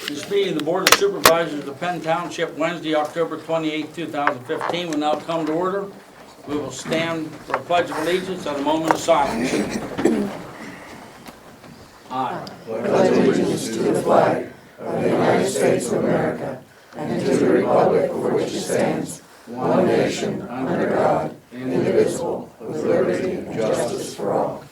This meeting of the Board of Supervisors of Penn Township, Wednesday, October 28, 2015, will now come to order. We will stand for a pledge of allegiance and a moment of silence. I pledge allegiance to the flag of the United States of America and to the republic for which it stands, one nation, under God, indivisible, with liberty and justice for all.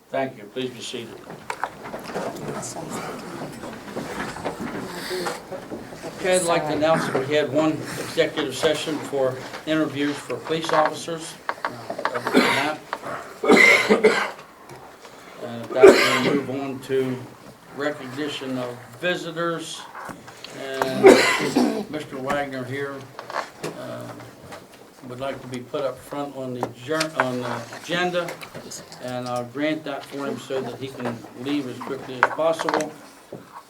Thank you. Please be seated. Okay, I'd like to announce that we had one executive session for interviews for police officers. Other than that, and at that, we'll move on to recognition of visitors. And Mr. Wagner here would like to be put up front on the agenda, and I'll grant that for him so that he can leave as quickly as possible.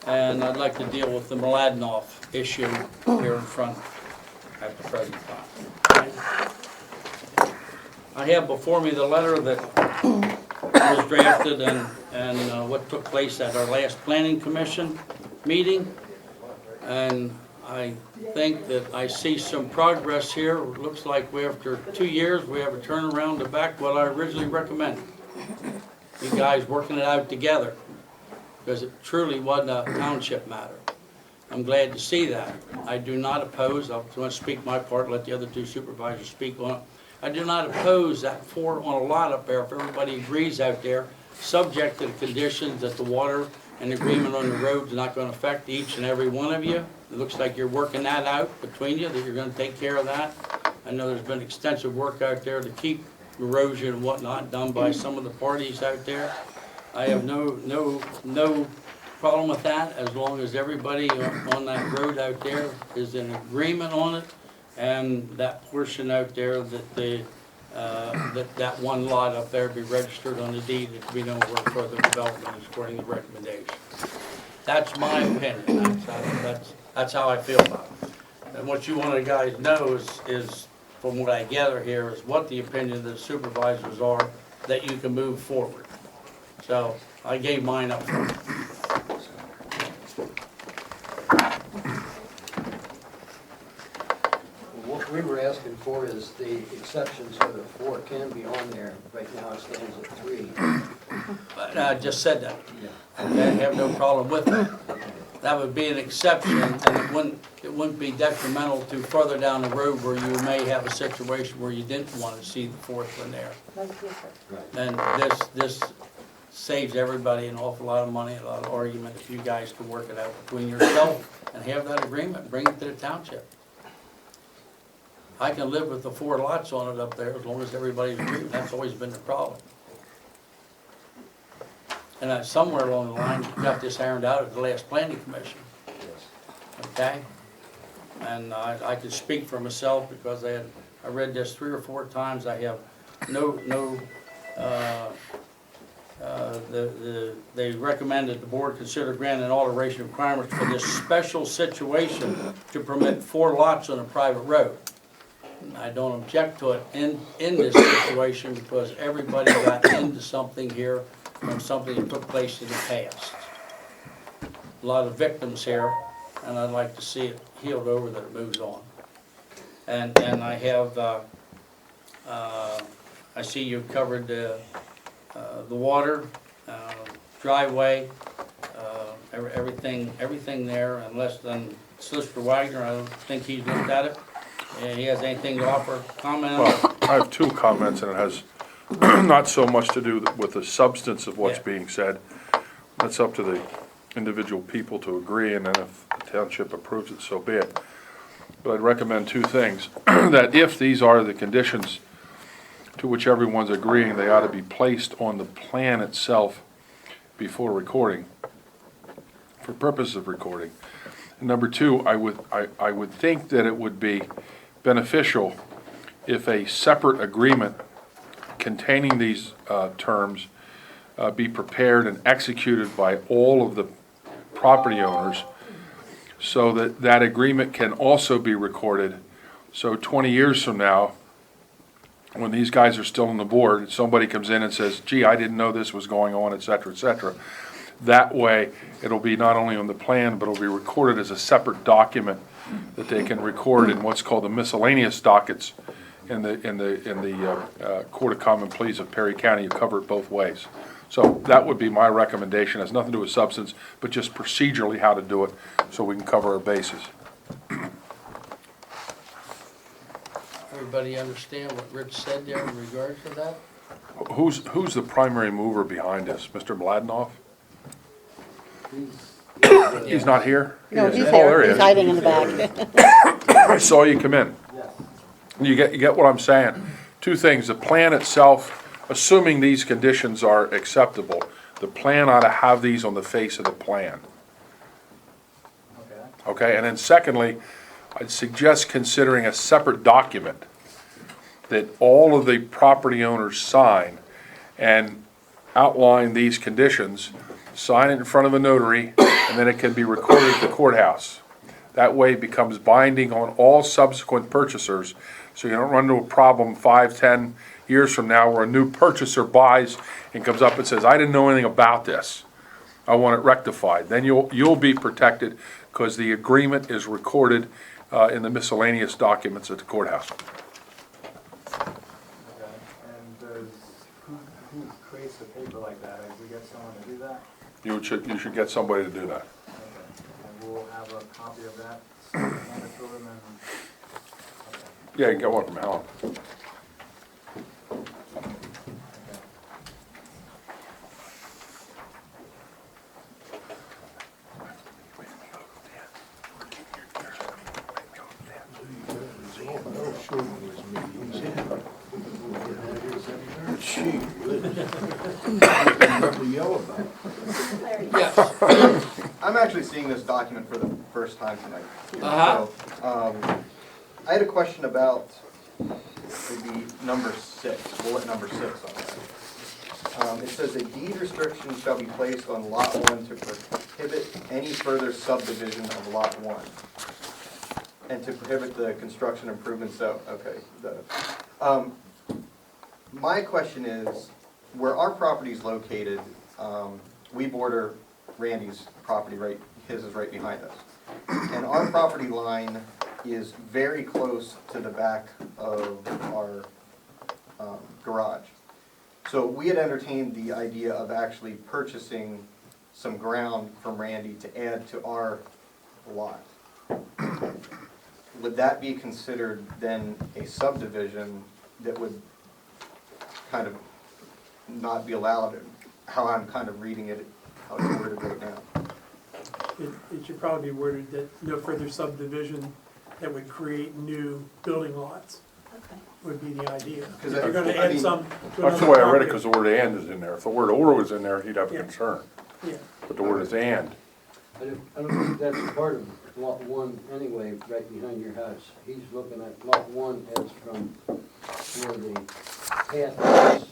And I'd like to deal with the Mladenoff issue here in front at the present time. Okay. I have before me the letter that was drafted and what took place at our last Planning Commission meeting. And I think that I see some progress here. It looks like after 2 years, we have a turnaround to back what I originally recommended. You guys working it out together, because it truly wasn't a township matter. I'm glad to see that. I do not oppose, I want to speak my part, let the other two supervisors speak on it. I do not oppose that 4 on a lot up there, if everybody agrees out there, subject to the conditions that the water and agreement on the road is not going to affect each and every one of you. It looks like you're working that out between you, that you're going to take care of that. I know there's been extensive work out there to keep erosion and whatnot done by some of the parties out there. I have no problem with that, as long as everybody on that road out there is in agreement on it, and that portion out there that that one lot up there be registered on the deed, there be no work further development according to the recommendation. That's my opinion. That's how I feel about it. And what you want to guys know is from what I gather here, is what the opinion of the supervisors are, that you can move forward. So I gave mine up front. What we were asking for is the exception so that 4 can be on there. Right now it stands at 3. But I just said that. Yeah. Okay, I have no problem with that. That would be an exception, and it wouldn't be detrimental to further down the road where you may have a situation where you didn't want to see the 4th one there. And this saves everybody an awful lot of money, a lot of argument, if you guys can work it out between yourself and have that agreement, bring it to the township. I can live with the 4 lots on it up there as long as everybody's agreed. That's always been the problem. And somewhere along the line, we got this ironed out at the last Planning Commission. Okay? And I can speak for myself because I read this 3 or 4 times. I have they recommended the board consider granting an alteration of requirements for this special situation to permit 4 lots on a private road. I don't object to it in this situation because everybody got into something here from something that took place in the past. A lot of victims here, and I'd like to see it healed over, that it moves on. And I have, I see you've covered the water, driveway, everything there, unless then Solicitor Wagner, I don't think he's looked at it. He has anything to offer, comment on it? Well, I have 2 comments, and it has not so much to do with the substance of what's being said. That's up to the individual people to agree, and then if the township approves it, so be it. But I'd recommend 2 things. That if these are the conditions to which everyone's agreeing, they ought to be placed on the plan itself before recording, for purpose of recording. And number 2, I would think that it would be beneficial if a separate agreement containing these terms be prepared and executed by all of the property owners, so that that agreement can also be recorded. So 20 years from now, when these guys are still on the board, and somebody comes in and says, gee, I didn't know this was going on, et cetera, that way, it'll be not only on the plan, but it'll be recorded as a separate document that they can record in what's called the miscellaneous dockets in the Court of Common Pleas of Perry County. You cover it both ways. So that would be my recommendation. It has nothing to do with substance, but just procedurally how to do it so we can cover our bases. Everybody understand what Rich said there in regards to that? Who's the primary mover behind this? Mr. Mladenoff? He's not here? No, he's Oh, there here, he he's is. hiding in the back. I saw you come in. You get what I'm saying? Two things, the plan itself, assuming these conditions are acceptable, the plan ought to have these on the face of the plan. Okay, and then secondly, I'd suggest considering a separate document that all of the property owners sign and outline these conditions, sign it in front of a notary, and then it can be recorded at the courthouse. That way it becomes binding on all subsequent purchasers, so you don't run into a problem 5, 10 years from now where a new purchaser buys and comes up and says, I didn't know anything about this. I want it rectified. Then you'll be protected because the agreement is recorded in the miscellaneous documents at the courthouse. Okay, and who creates the paper like that? Like, we get someone to do that? You should get somebody to do that. Okay, and we'll have a copy of that, hand it to them, and, okay. Yeah, you can get one from Helen. Yes. I'm actually seeing this document for the first time tonight. Uh-huh. So, I had a question about maybe number 6, bullet number 6 on that. It says a deed restriction shall be placed on lot 1 to prohibit any further subdivision of lot 1. And to prohibit the construction improvements, so, okay. My question is, where our property is located, we border Randy's property, right, his is right behind us. And our property line is very close to the back of our garage. So we had entertained the idea of actually purchasing some ground from Randy to add to our lot. Would that be considered then a subdivision that would kind of not be allowed, how I'm kind of reading it, how it's worded right now? It should probably be worded that no further subdivision that would create new building lots would be the idea. If Because you're gonna I add mean, some to That's the another way I read it, property. because the word and is in there. If the word or was in there, he'd have a Yeah. concern. Yeah, But the word is and. I don't think that's part of lot 1 anyway, right behind your house. He's looking at lot 1 as from where the path is,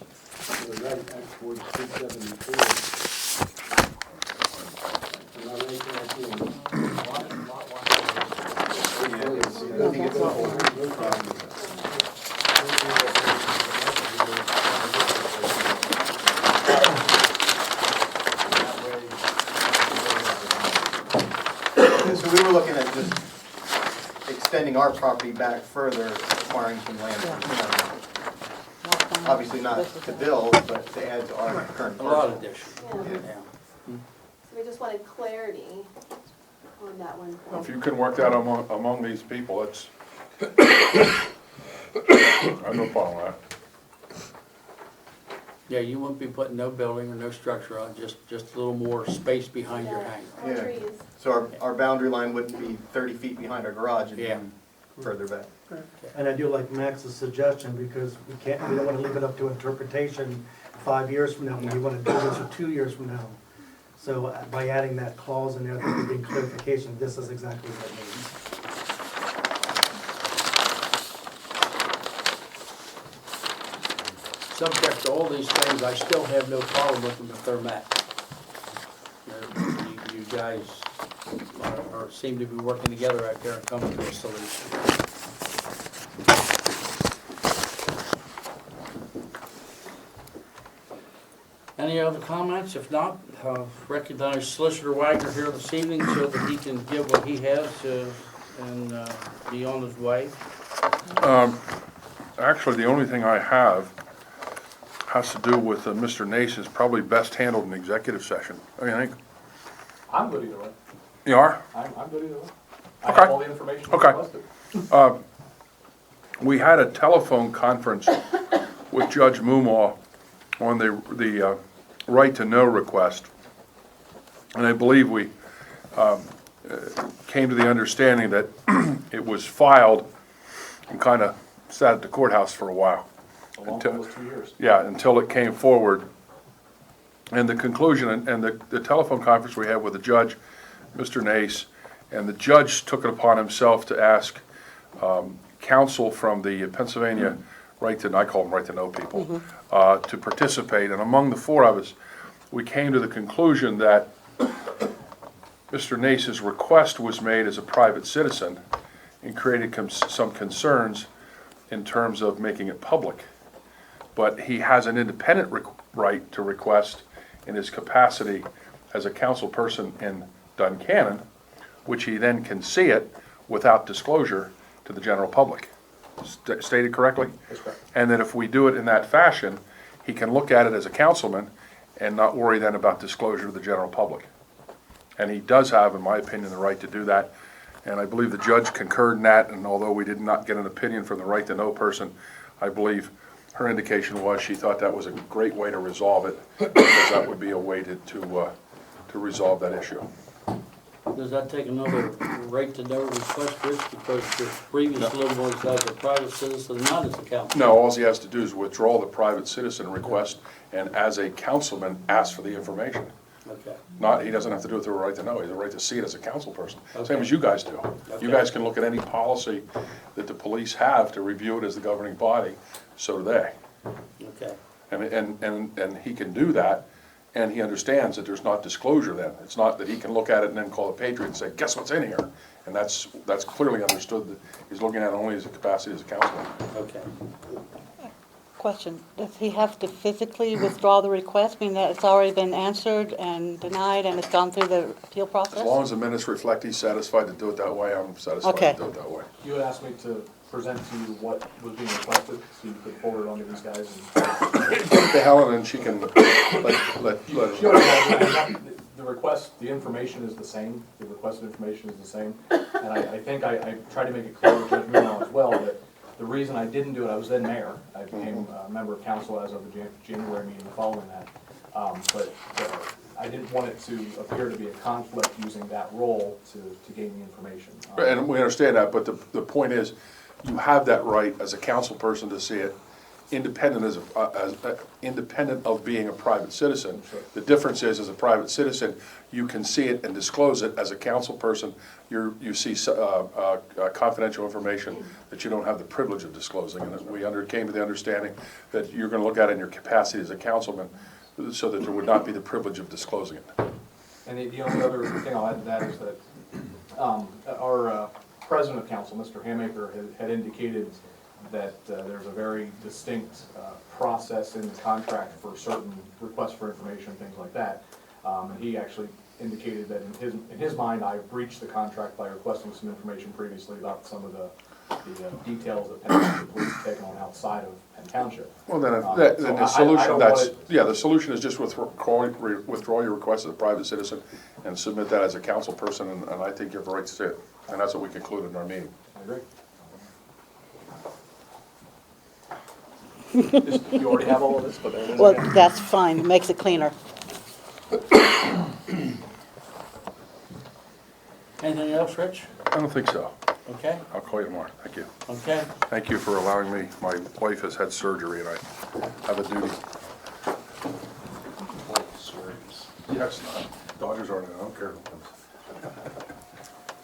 to the right, out towards 274. Am I right there, too? I think it's a whole, so we were looking at just extending our property back further, acquiring some land. Obviously not to build, but to add to our current A lot parcel. of addition, Yeah. yeah. So we just wanted clarity on that one. If you can work that among these people, it's, I have no problem with that. Yeah, you wouldn't be putting no building or no structure on, just a little more space behind your hangar. More Yeah. trees. So our boundary line wouldn't be 30 feet behind our garage, it'd Yeah. be further back. And I do like Max's suggestion, because we don't wanna leave it up to interpretation 5 years from now, we wanna do this or 2 years from now. So by adding that clause in there, there would be clarification, this is exactly what it means. Subject to all these things, I still have no problem with them if they're met. You guys seem to be working together out there and coming to a solution. Any other comments? If not, recognize Solicitor Wagner here this evening so that he can give what he has and be on his way. Actually, the only thing I have has to do with Mr. Nace, is probably best handled in executive session. What do you think? I'm good either way. You are? I'm good either way. I Okay. have all the information you Okay. requested. We had a telephone conference with Judge Mumaw on the right to know request. And I believe we came to the understanding that it was filed and kind of sat at the courthouse for a while. A long time was 2 years. Yeah, until it came forward. And the conclusion, and the telephone conference we had with the judge, Mr. Nace, and the judge took it upon himself to ask counsel from the Pennsylvania right to, I call them right to know people, to participate. And among the four of us, we came to the conclusion that Mr. Nace's request was made as a private citizen and created some concerns in terms of making it public. But he has an independent right to request in his capacity as a council person in Duncannon, which he then can see it without disclosure to the general public. Stated correctly? That's correct. And that if we do it in that fashion, he can look at it as a councilman and not worry then about disclosure to the general public. And he does have, in my opinion, the right to do that. And I believe the judge concurred in that, and although we did not get an opinion from the right to know person, I believe her indication was she thought that was a great way to resolve it, because that would be a way to resolve that issue. Does that take another right to know request, Rich, because the previous little was as a private citizen, not as a council? No, all he has to do is withdraw the private citizen request, and as a councilman, ask for the information. Okay. Not, he doesn't have to do it through a right to know, he has a right to see it as a council person. Same Okay. as you guys do. You Okay. guys can look at any policy that the police have to review it as the governing body, so do they. Okay. And he can do that, and he understands that there's not disclosure then. It's not that he can look at it and then call a patriot and say, guess what's in here? And that's clearly understood, that he's looking at it only as a capacity as a councilman. Okay. Question, does he have to physically withdraw the request, meaning that it's already been answered and denied and it's gone through the appeal process? As long as the minutes reflect he's satisfied to do it that way, I'm satisfied Okay. to do it that way. You had asked me to present to you what was being requested, so you could forward it on to these guys. Take the Helen and she can let She already has it. The request, the information is the same, the requested information is the same. And I think I tried to make it clear to Judge Munoz as well, that the reason I didn't do it, I was then mayor. I became a member of council as of the January meeting following that. But I didn't want it to appear to be a conflict using that role to gain the information. And we understand that, but the point is, you have that right as a council person to see it, independent independent of being a private citizen. Sure. The difference is, as a private citizen, you can see it and disclose it. As a council person, you see confidential information that you don't have the privilege of disclosing. And we came to the understanding that you're going to look at it in your capacity as a councilman, so that there would not be the privilege of disclosing it. And the only other thing I'll add to that is that our president of council, Mr. Hamaker, had indicated that there's a very distinct process in the contract for certain requests for information, things like that. And he actually indicated that in his mind, I breached the contract by requesting some information previously about some of the details that Penn Township Police have taken on outside of Penn Township. Well, then, So the solution, don't want it- the solution is just withdraw your request as a private citizen and submit that as a council person, and I think you have the right to see it. And that's what we concluded in our meeting. I agree. You already have all of this, but there it is. Well, again. that's fine, it makes it cleaner. Anything else, Rich? I don't think so. Okay. I'll call you tomorrow. Thank you. Okay. Thank you for allowing me. My wife has had surgery, and I have a duty. Yes, Dodgers aren't, I don't care.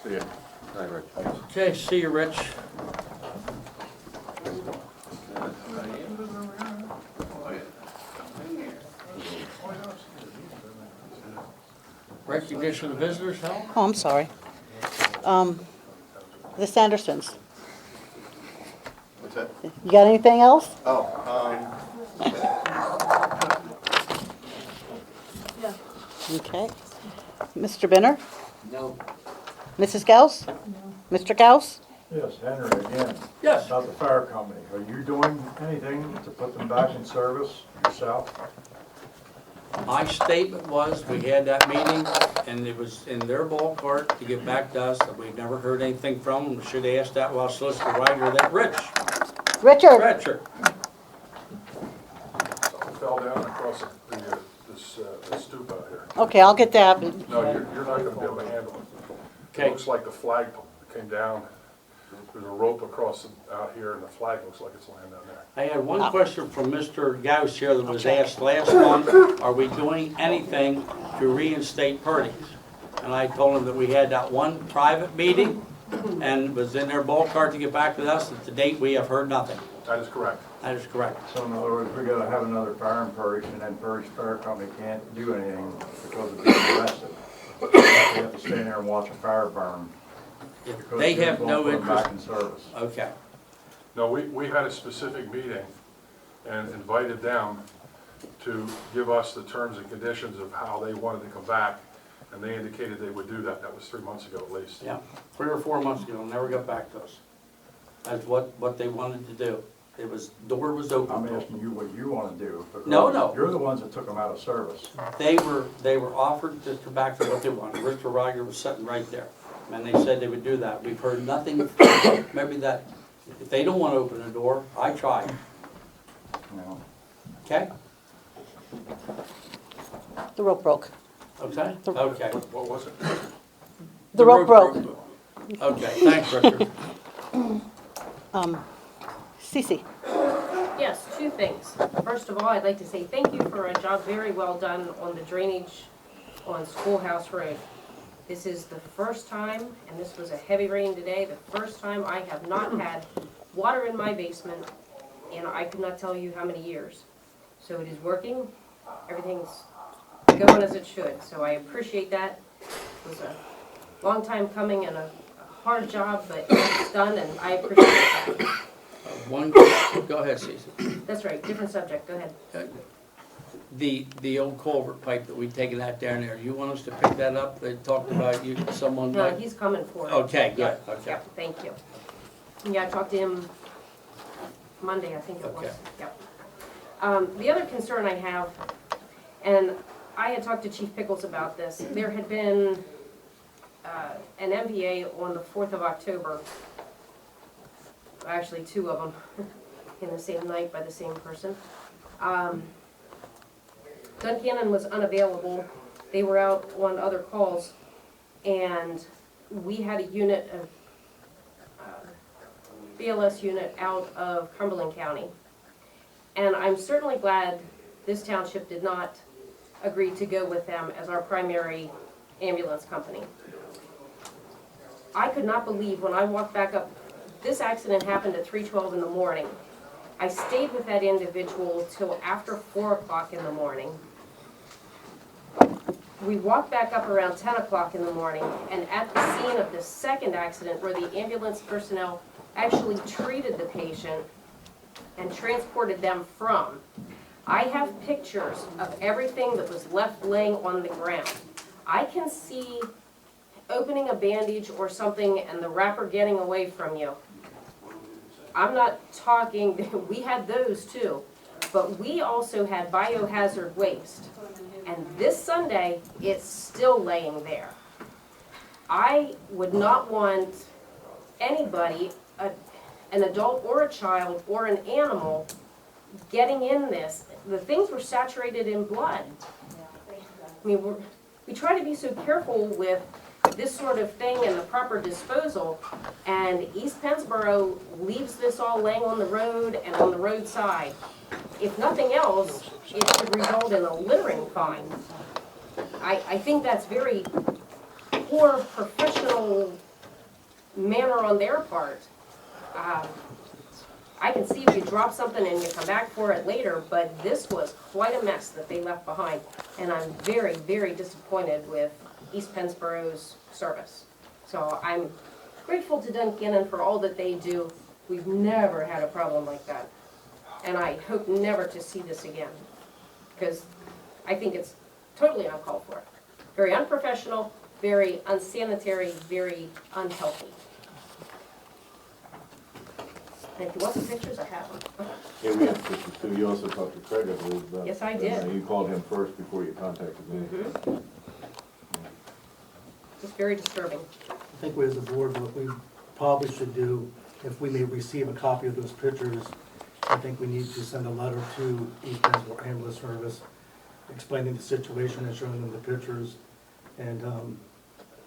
See ya. Okay, see you, Rich. Recognition of visitors, Hal? Oh, I'm sorry. The Sandersons, What's that? you got anything else? Oh, Okay. Mr. Benner? No. Mrs. Gauss? Mr. Gauss? Yes, Henry, again, Yes. about the fire company. Are you doing anything to put them back in service yourself? My statement was, we had that meeting, and it was in their ballpark to get back to us, that we've never heard anything from them. We should have asked that while Solicitor Ryder, that Richard? Richard. Something fell down across this stoop out here. Okay, I'll get that. No, you're not gonna be able to handle it. It Okay. looks like the flag came down. There's a rope across out here, and the flag looks like it's laying down there. I had one question from Mr. Gauss here that was asked last month. Are we doing anything to reinstate Purdy's? And I told him that we had that one private meeting, and it was in their ballpark to get back with us. At the date, we have heard nothing. That is correct. That is correct. So in other words, we gotta have another fire in Purge, and then Purge Fire Company can't do anything because of being arrested. We have to stand there and watch a fire burn. because They you have won't no put 'em interest. back in service. Okay. No, we had a specific meeting and invited them to give us the terms and conditions of how they wanted to come back, and they indicated they would do that. That was 3 months ago at least. Yeah, 3 or 4 months ago, never got back to us. That's what they wanted to do. It was, door was open. I'm asking you what you wanna do. because No. You're the ones that took them out of service. They were offered to come back to what they wanted. Richard Ryder was sitting right there. And they said they would do that. We've heard nothing. Maybe that, if they don't want to open the door, I try. You know. Okay? The rope broke. Okay? Okay. What was it? The rope broke. Okay, thanks, Richard. Cece? Yes, 2 things. First of all, I'd like to say thank you for a job very well done on the drainage on Schoolhouse Road. This is the first time, and this was a heavy rain today, the first time I have not had water in my basement, and I could not tell you how many years. So it is working, everything's going as it should, so I appreciate that. It was a long time coming and a hard job, but it's done, and I appreciate that. Go ahead, Cece. That's right, different subject, go ahead. The old culvert pipe that we'd taken out down there, you want us to pick that up? They talked about you, someone No, might. he's coming for it. Okay, good, Yeah, okay. yeah, thank you. Yeah, I talked to him Monday, I think it was. Okay. Yep. The other concern I have, and I had talked to Chief Pickles about this, there had been an MVA on the 4th of October, actually 2 of them, in the same night by the same person. Duncannon was unavailable, they were out on other calls, and we had a unit of, BLS unit out of Cumberland County. And I'm certainly glad this township did not agree to go with them as our primary ambulance company. I could not believe when I walked back up, this accident happened at 3:12 in the morning. I stayed with that individual till after 4 o'clock in the morning. We walked back up around 10 o'clock in the morning, and at the scene of the second accident where the ambulance personnel actually treated the patient and transported them from, I have pictures of everything that was left laying on the ground. I can see opening a bandage or something and the wrapper getting away from you. I'm not talking, we had those too, but we also had biohazard waste. And this Sunday, it's still laying there. I would not want anybody, an adult or a child or an animal, getting in this. The things were saturated in blood. I mean, we try to be so careful with this sort of thing and the proper disposal, and East Pennsboro leaves this all laying on the road and on the roadside. If nothing else, it could result in a littering fine. I think that's very poor professional manner on their part. I can see if you drop something and you come back for it later, but this was quite a mess that they left behind, and I'm very, very disappointed with East Pennsboro's service. So I'm grateful to Duncannon for all that they do. We've never had a problem like that, and I hope never to see this again, because I think it's totally uncalled for. very unprofessional, very unsanitary, very unhealthy. And if you want the pictures, I have them. Yeah, we have pictures too. You also talked to Craig, I believe, about. Yes, I did. You called him first before you contacted me. It's very disturbing. I think we as a board, what we probably should do, if we may receive a copy of those pictures, I think we need to send a letter to East Pennsylvania Ambulance Service explaining the situation and showing them the pictures. And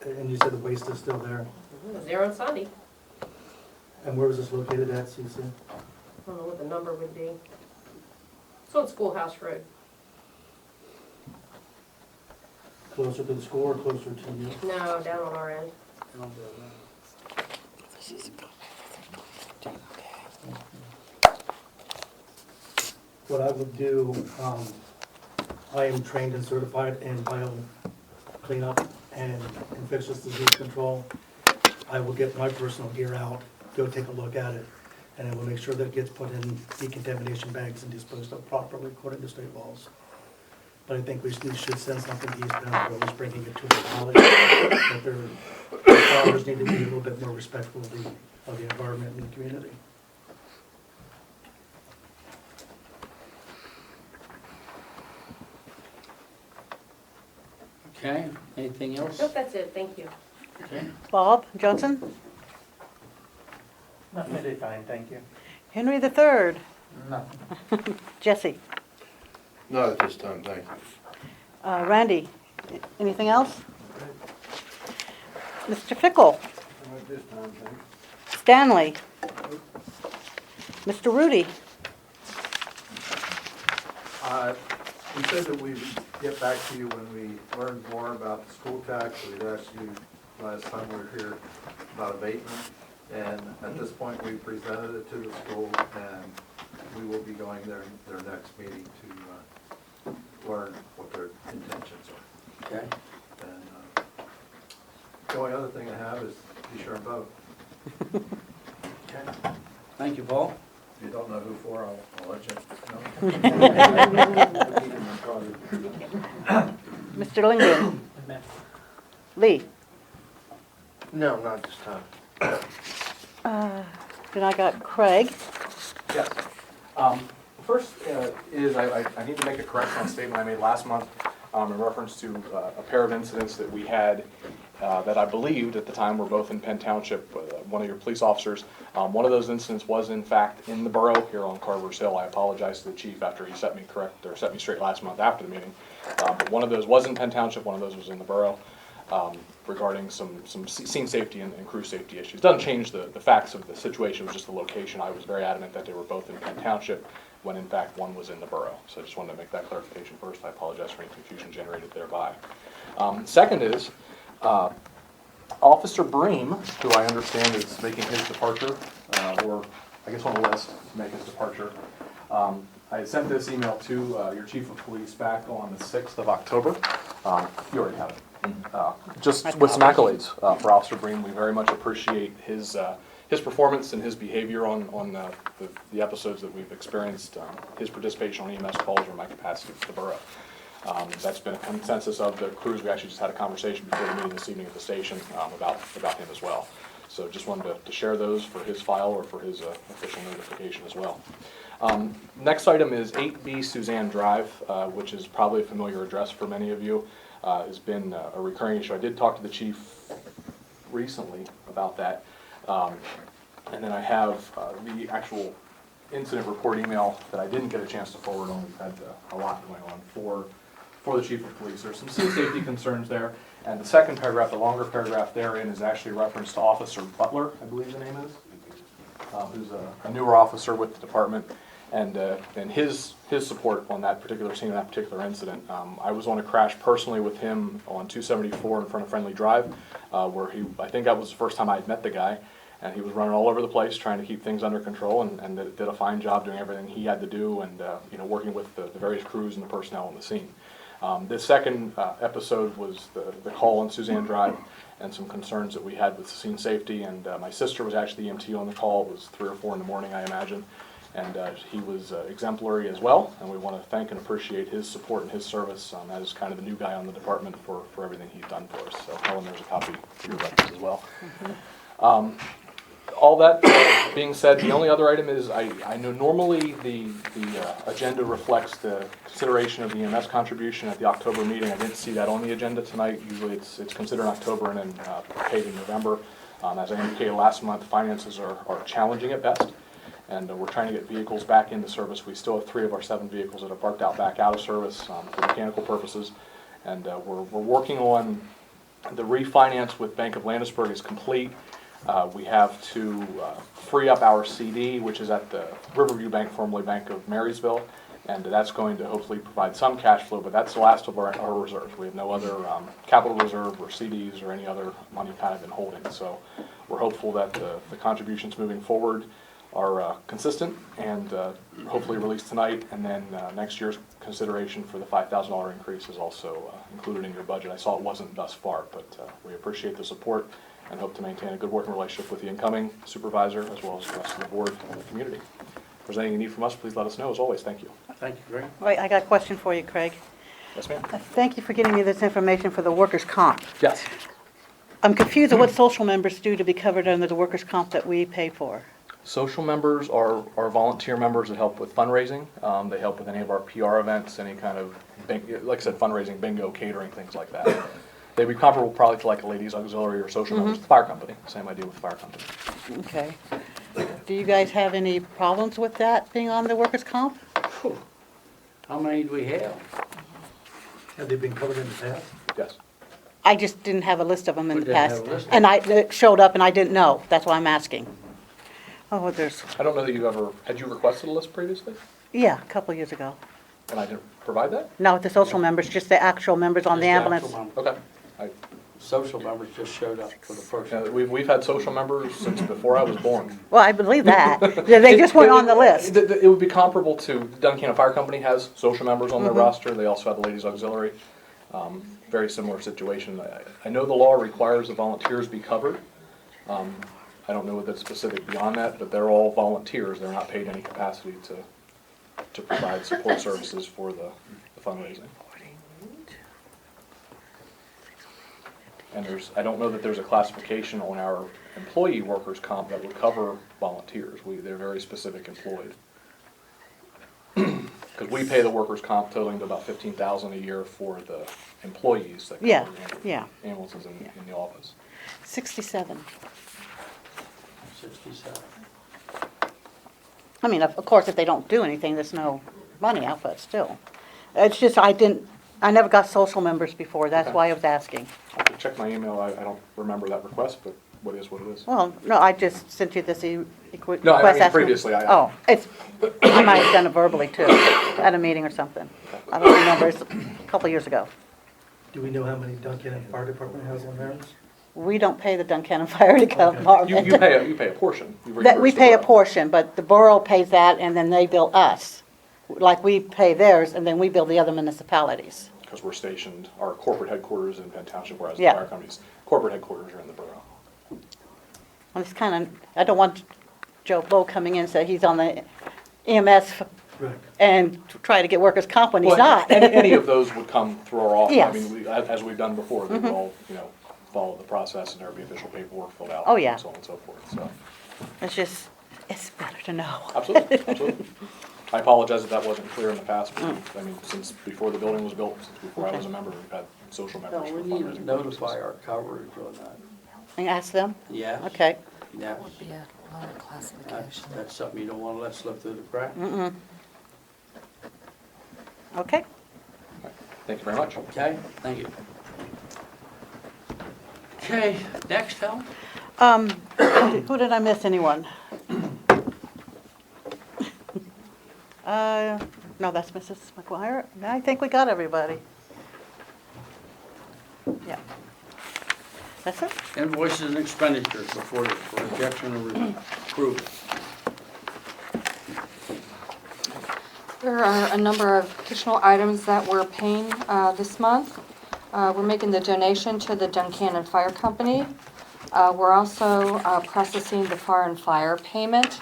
you said the waste is still there. It was there on Sunday. And where was this located at, CC? I don't know what the number would be. It's on Schoolhouse Road. Closer to the school or closer to you? No, down on our end. What I would do, I am trained and certified in bio cleanup and infectious disease control. I will get my personal gear out, go take a look at it, and I will make sure that it gets put in decontamination bags and disposed of properly according to state laws. But I think we should send something to East Penn, or at least bringing it to their knowledge, that their farmers need to be a little bit more respectful of the environment and the community. Okay, anything else? Nope, that's it, thank you. Okay. Bob Johnson? Nothing to find, thank you. Henry the Third? Nothing. Jesse? Not at this time, thank you. Randy? Anything else? Mr. Fickle? Not this time, thanks. Stanley? Mr. Rudy? We said that we'd get back to you when we learned more about the school tax. We'd asked you last time we were here about abatement. And at this point, we presented it to the school, and we will be going their next meeting to learn what their intentions are. Okay. And the only other thing I have is be sure and vote. Okay. Thank you, Paul. If you don't know who for, I'll let you know. Mr. Lindgren? Lee? No, not this time. Then I got Craig. Yes. First is I need to make a correction on a statement I made last month in reference to a pair of incidents that we had that I believed at the time were both in Penn Township, one of your police officers. One of those incidents was in fact in the borough here on Carver's Hill. I apologize to the chief after he set me straight last month after the meeting. But one of those was in Penn Township, one of those was in the borough. Regarding some scene safety and crew safety issues. Doesn't change the facts of the situation, it was just the location. I was very adamant that they were both in Penn Township, when in fact one was in the borough. So I just wanted to make that clarification first. I apologize for any confusion generated thereby. Second is, Officer Bream, who I understand is making his departure, or I guess on the list to make his departure. I had sent this email to your chief of police back on the 6th of October. You already have it. Just with some accolades for Officer Bream. We very much appreciate his performance and his behavior on the episodes that we've experienced, his participation on EMS calls or my capacity for the borough. That's been a consensus of the crews. We actually just had a conversation before the meeting this evening at the station about him as well. So just wanted to share those for his file or for his official notification as well. Next item is 8B Suzanne Drive, which is probably a familiar address for many of you. Has been a recurring issue. I did talk to the chief recently about that. And then I have the actual incident report email that I didn't get a chance to forward on. We've had a lot going on for the chief of police. There's some scene safety concerns there. And the second paragraph, the longer paragraph therein, is actually a reference to Officer Butler, I believe the name is, who's a newer officer with the department. And his support on that particular scene, that particular incident. I was on a crash personally with him on 274 in front of Friendly Drive, where I think that was the first time I had met the guy, and he was running all over the place trying to keep things under control, and did a fine job doing everything he had to do, and working with the various crews and the personnel on the scene. This second episode was the call on Suzanne Drive and some concerns that we had with scene safety, and my sister was actually the EMT on the call. It was 3 or 4 in the morning, I imagine. And he was exemplary as well, and we want to thank and appreciate his support and his service as kind of the new guy on the department for everything he's done for us. So Helen, there's a copy for your records as well. All that being said, the only other item is I know normally the agenda reflects the consideration of the EMS contribution at the October meeting. I didn't see that on the agenda tonight. Usually it's considered in October and then paid in November. As I indicated last month, finances are challenging at best, and we're trying to get vehicles back into service. We still have 3 of our 7 vehicles that are parked out back out of service for mechanical purposes, and we're working on the refinance with Bank of Landisburg is complete. We have to free up our CD, which is at the Riverview Bank, formerly Bank of Marysville, and that's going to hopefully provide some cash flow, but that's the last of our reserves. We have no other capital reserve or CDs or any other money kind of in holding. So we're hopeful that the contributions moving forward are consistent and hopefully released tonight, and then next year's consideration for the $5,000 increase is also included in your budget. I saw it wasn't thus far, but we appreciate the support and hope to maintain a good working relationship with the incoming supervisor as well as the rest of the board and the community. If there's anything you need from us, please let us know. As always, thank you. Thank you, Greg. Wait, I got a question for you, Craig. Yes, ma'am. Thank you for getting me this information for the workers' comp. Yes. I'm confused at what social members do to be covered under the workers' comp that we pay for. Social members are volunteer members that help with fundraising. They help with any of our PR events, any kind of, like I said, fundraising, bingo, catering, things like that. They'd be comparable probably to like a ladies auxiliary or social members, the fire company. Same idea with the fire company. Okay. Do you guys have any problems with that being on the workers' comp? Whew. How many do we have? Have they been covered in the past? Yes. I just didn't have a list of them in We the didn't past. have a list. And it showed up and I didn't know. That's why I'm asking. Oh, there's, I don't know that had you requested a list previously? yeah, a couple of years ago. And I didn't provide that? No, the social members, just the actual members on the Just ambulance. actual members. Okay. Social members just showed up for the first. We've had social members since before I was born. Well, I believe that. They just weren't on the list. It would be comparable to, the Duncan Fire Company has social members on their roster. They also have the ladies auxiliary. Very similar situation. I know the law requires the volunteers be covered. I don't know what that's specific beyond that, but they're all volunteers. They're not paid any capacity to provide support services for the fundraising. And I don't know that there's a classification on our employee workers' comp that would cover volunteers. They're very specific employed. Because we pay the workers' comp totaling to about $15,000 a year for the employees that Yeah, cover yeah. ambulances in the office. 67. 67. I mean, of course, if they don't do anything, there's no money out, but still. It's just, I never got social members before. That's Okay. why I was asking. I could check my email. I don't remember that request, but what is what it is. Well, no, I just sent you this request. No, I mean asking- previously, Oh, I might have done it verbally too, at a meeting or something. I don't remember, it's a couple of years ago. Do we know how many Duncan Fire Department has on theirs? We don't pay the Duncannon Fire Department. You pay a portion. You That, we reimburse the pay a borough. portion, but the borough pays that and then they bill us. Like we pay theirs and then we bill the other municipalities. Because we're stationed, our corporate headquarters in Penn Township, whereas the Yeah. fire company's corporate headquarters are in the borough. And it's kind of, I don't want Joe Blow coming in and say he's on the EMS Right. and try to get workers' comp when he's Well, not. Any of those would come through our office. Yes. I mean, as we've done before, they would all, follow the process and there would be official paperwork filled out. Oh, yeah. And so on and so forth, so. It's just, it's better to know. Absolutely, absolutely. I apologize if that wasn't clear in the past, but I mean, since before the building was built, since before I was a member, we've had social No, members for we need to fundraising notify purposes. our coverage on that. And ask them? Yeah. Okay. Yeah. Yeah, a lot of classification. That's something you don't want to let slip through the cracks. Mm-mm. Okay. Thank you very much. Okay, thank you. Okay, next, Helen? Who did I miss? Anyone? No, that's Mrs. McGuire. I think we got everybody. Yeah. That's it? Invoices and expenditures before you, for rejection or approval. There are a number of additional items that we're paying this month. We're making the donation to the Duncannon Fire Company. We're also processing the Far and Fire payment.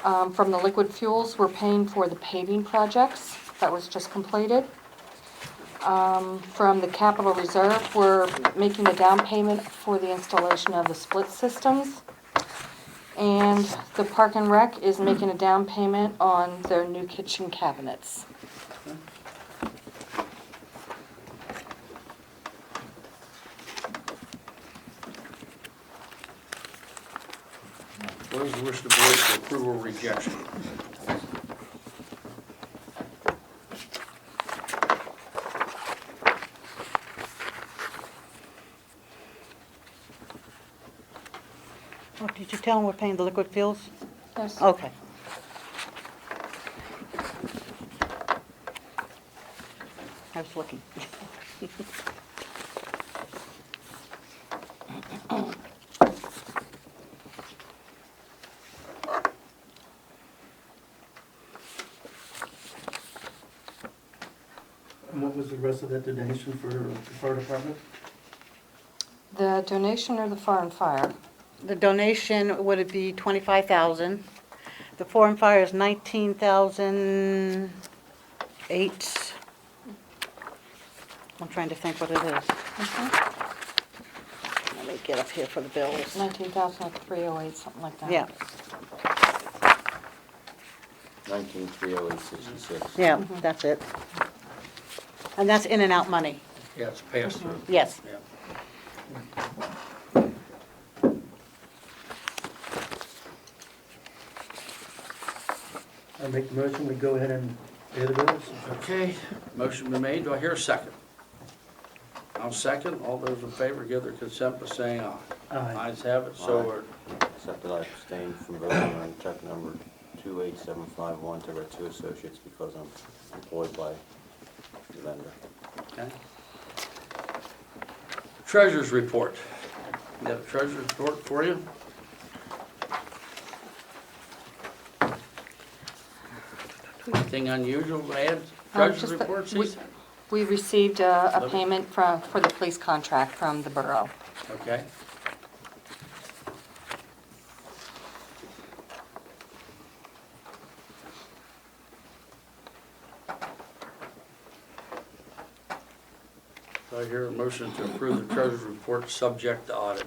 From the liquid fuels, we're paying for the paving projects that was just completed. From the capital reserve, we're making a down payment for the installation of the split systems. And the Park and Rec is making a down payment on their new kitchen cabinets. What is the wish of the board for approval or rejection? Oh, did you tell them we're paying the liquid fuels? Yes. Okay. I was looking. And what was the rest of that donation for the fire department? The donation or the fire and fire? The donation would be 25,000. The foreign fire is 19,008. I'm trying to think what it is. Let me get up here for the bills. 19,308, something like that. Yeah, 19,308.66. yeah, that's it. And that's in and out money. Yeah, it's passed through. Yes. Yeah. I make the motion, we go ahead and pay the bills. Okay, motion been made. Do I hear a second? I'll second. All those in favor give their consent by saying aye. Aye. Ayes have it, so Aye. ordered. Except that I abstain from voting on check number 28751 to Red 2 Associates because I'm employed by the vendor. Okay. Treasurer's report. We have a treasurer's report for you. Anything unusual to add? Treasurer's Just that report, Cece? We received a Libby? payment for the police contract from the borough. Okay. Do I hear a motion to approve the treasurer's report subject to audit?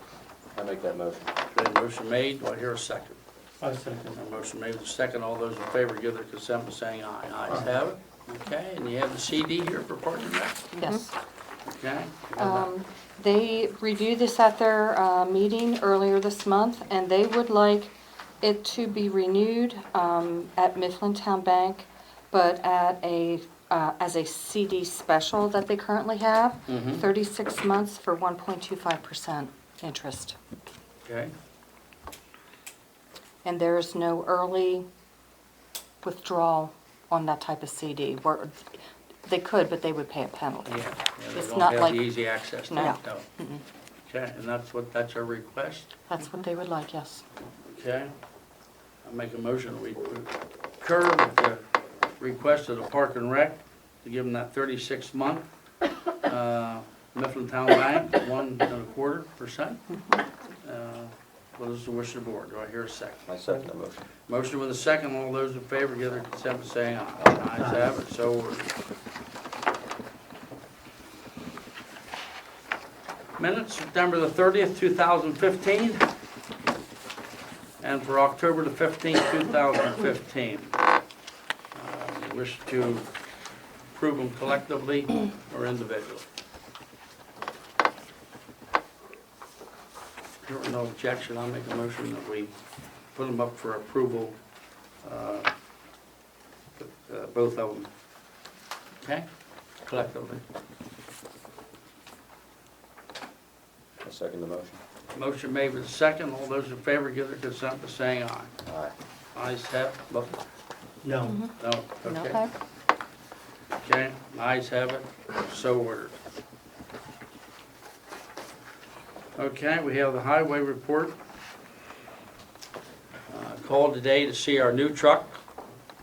I make that motion. Okay, motion made. Do I hear a second? I second. A motion made with a second. All those in favor give their consent by saying aye. Ayes have it. Okay, and you have the CD here for Park and Rec? Yes. Okay. They reviewed this at their meeting earlier this month, and they would like it to be renewed at Mifflin Town Bank, but at as a CD special that they currently have, Mhm. 36 months for 1.25% interest. Okay, And there's no early withdrawal on that type of CD. They could, but they would pay a penalty. yeah, they It's don't not have like- the easy access to No. it, no. Okay, and that's our request? That's what they would like, yes. Okay. I make a motion that we concur with the request of the Park and Rec to give them that 36-month Mifflin Town Bank, 1.25%. What is the wish of the board? Do I hear a second? I second the motion. Motion with a second. All those in favor give their consent by saying aye. Ayes have it, so ordered. Minutes, September the 30th, 2015. And for October the 15th, 2015. Wish to approve them collectively or individually? If there are no objection, I'll make a motion that we put them up for approval, both of them. Okay? Collectively. I second the motion. Motion made with a second. All those in favor give their consent by saying aye. Aye. Ayes have, no, No. okay. Okay. Okay, ayes have it, so ordered. Okay, we have the highway report. Called today to see our new truck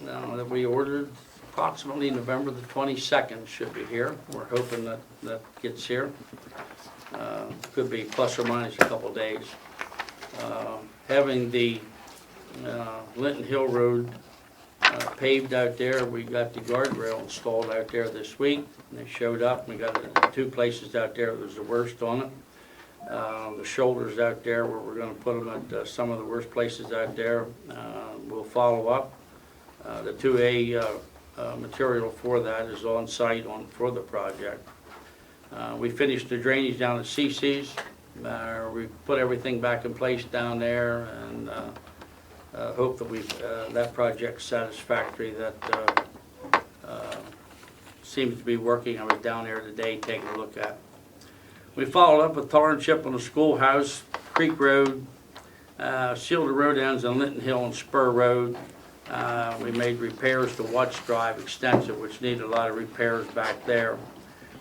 that we ordered approximately November the 22nd should be here. We're hoping that that gets here. Could be plus or minus a couple days. Having the Linton Hill Road paved out there. We got the guardrail installed out there this week. And they showed up. We got 2 places out there that was the worst on it. The shoulders out there where we're going to put them at some of the worst places out there. We'll follow up. The 2A material for that is on site for the project. We finished the drainage down at CC's. We put everything back in place down there, and hope that that project's satisfactory. That seems to be working. I was down there today taking a look at. We followed up with tar and chip on the schoolhouse, Creek Road, sealed the road ends on Linton Hill and Spur Road. We made repairs to Watts Drive extensive, which needed a lot of repairs back there.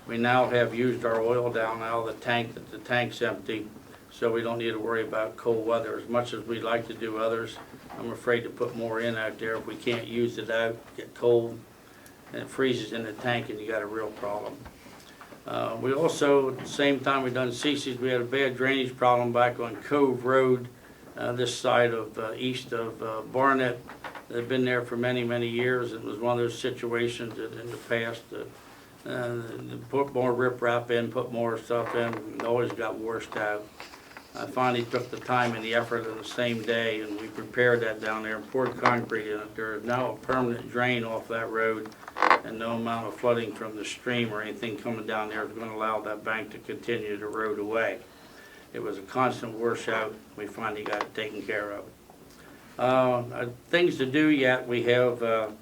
We now have used our oil down out of the tank, that the tank's empty, so we don't need to worry about cold weather. As much as we'd like to do others, I'm afraid to put more in out there. If we can't use it out, get cold, and it freezes in the tank, and you got a real problem. We also, at the same time we done CC's, we had a bad drainage problem back on Cove Road, this side of east of Barnett. They've been there for many, many years. It was one of those situations that in the past, put more riprap in, put more stuff in, and always got washed out. I finally took the time and the effort on the same day, and we prepared that down there and poured concrete in it. There is now a permanent drain off that road, and no amount of flooding from the stream or anything coming down there is going to allow that bank to continue to erode away. It was a constant washout. We finally got it taken care of. Things to do yet. We have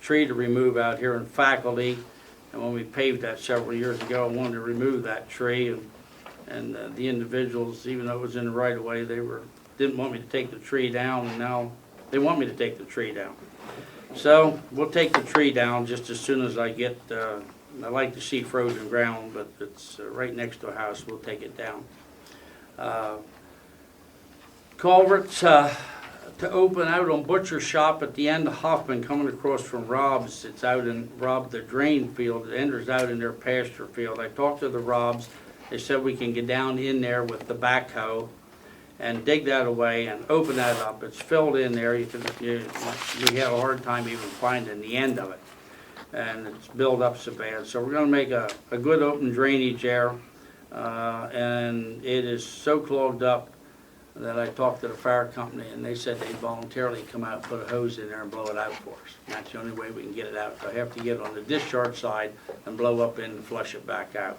tree to remove out here in Faculty, and when we paved that several years ago, I wanted to remove that tree, and the individuals, even though it was in the right of way, they didn't want me to take the tree down, and now they want me to take the tree down. So we'll take the tree down just as soon as I get. I like to see frozen ground, but it's right next to a house. We'll take it down. Culverts to open out on Butcher Shop at the end of Hoffman, coming across from Rob's. It's out in the drain field. It enters out in their pasture field. I talked to the Robs. They said we can get down in there with the backhoe and dig that away and open that up. It's filled in there. We had a hard time even finding the end of it, and it's built up so bad. So we're going to make a good open drainage there, and it is so clogged up that I talked to the fire company, and they said they'd voluntarily come out and put a hose in there and blow it out for us. And that's the only way we can get it out. So I have to get on the discharge side and blow up in and flush it back out.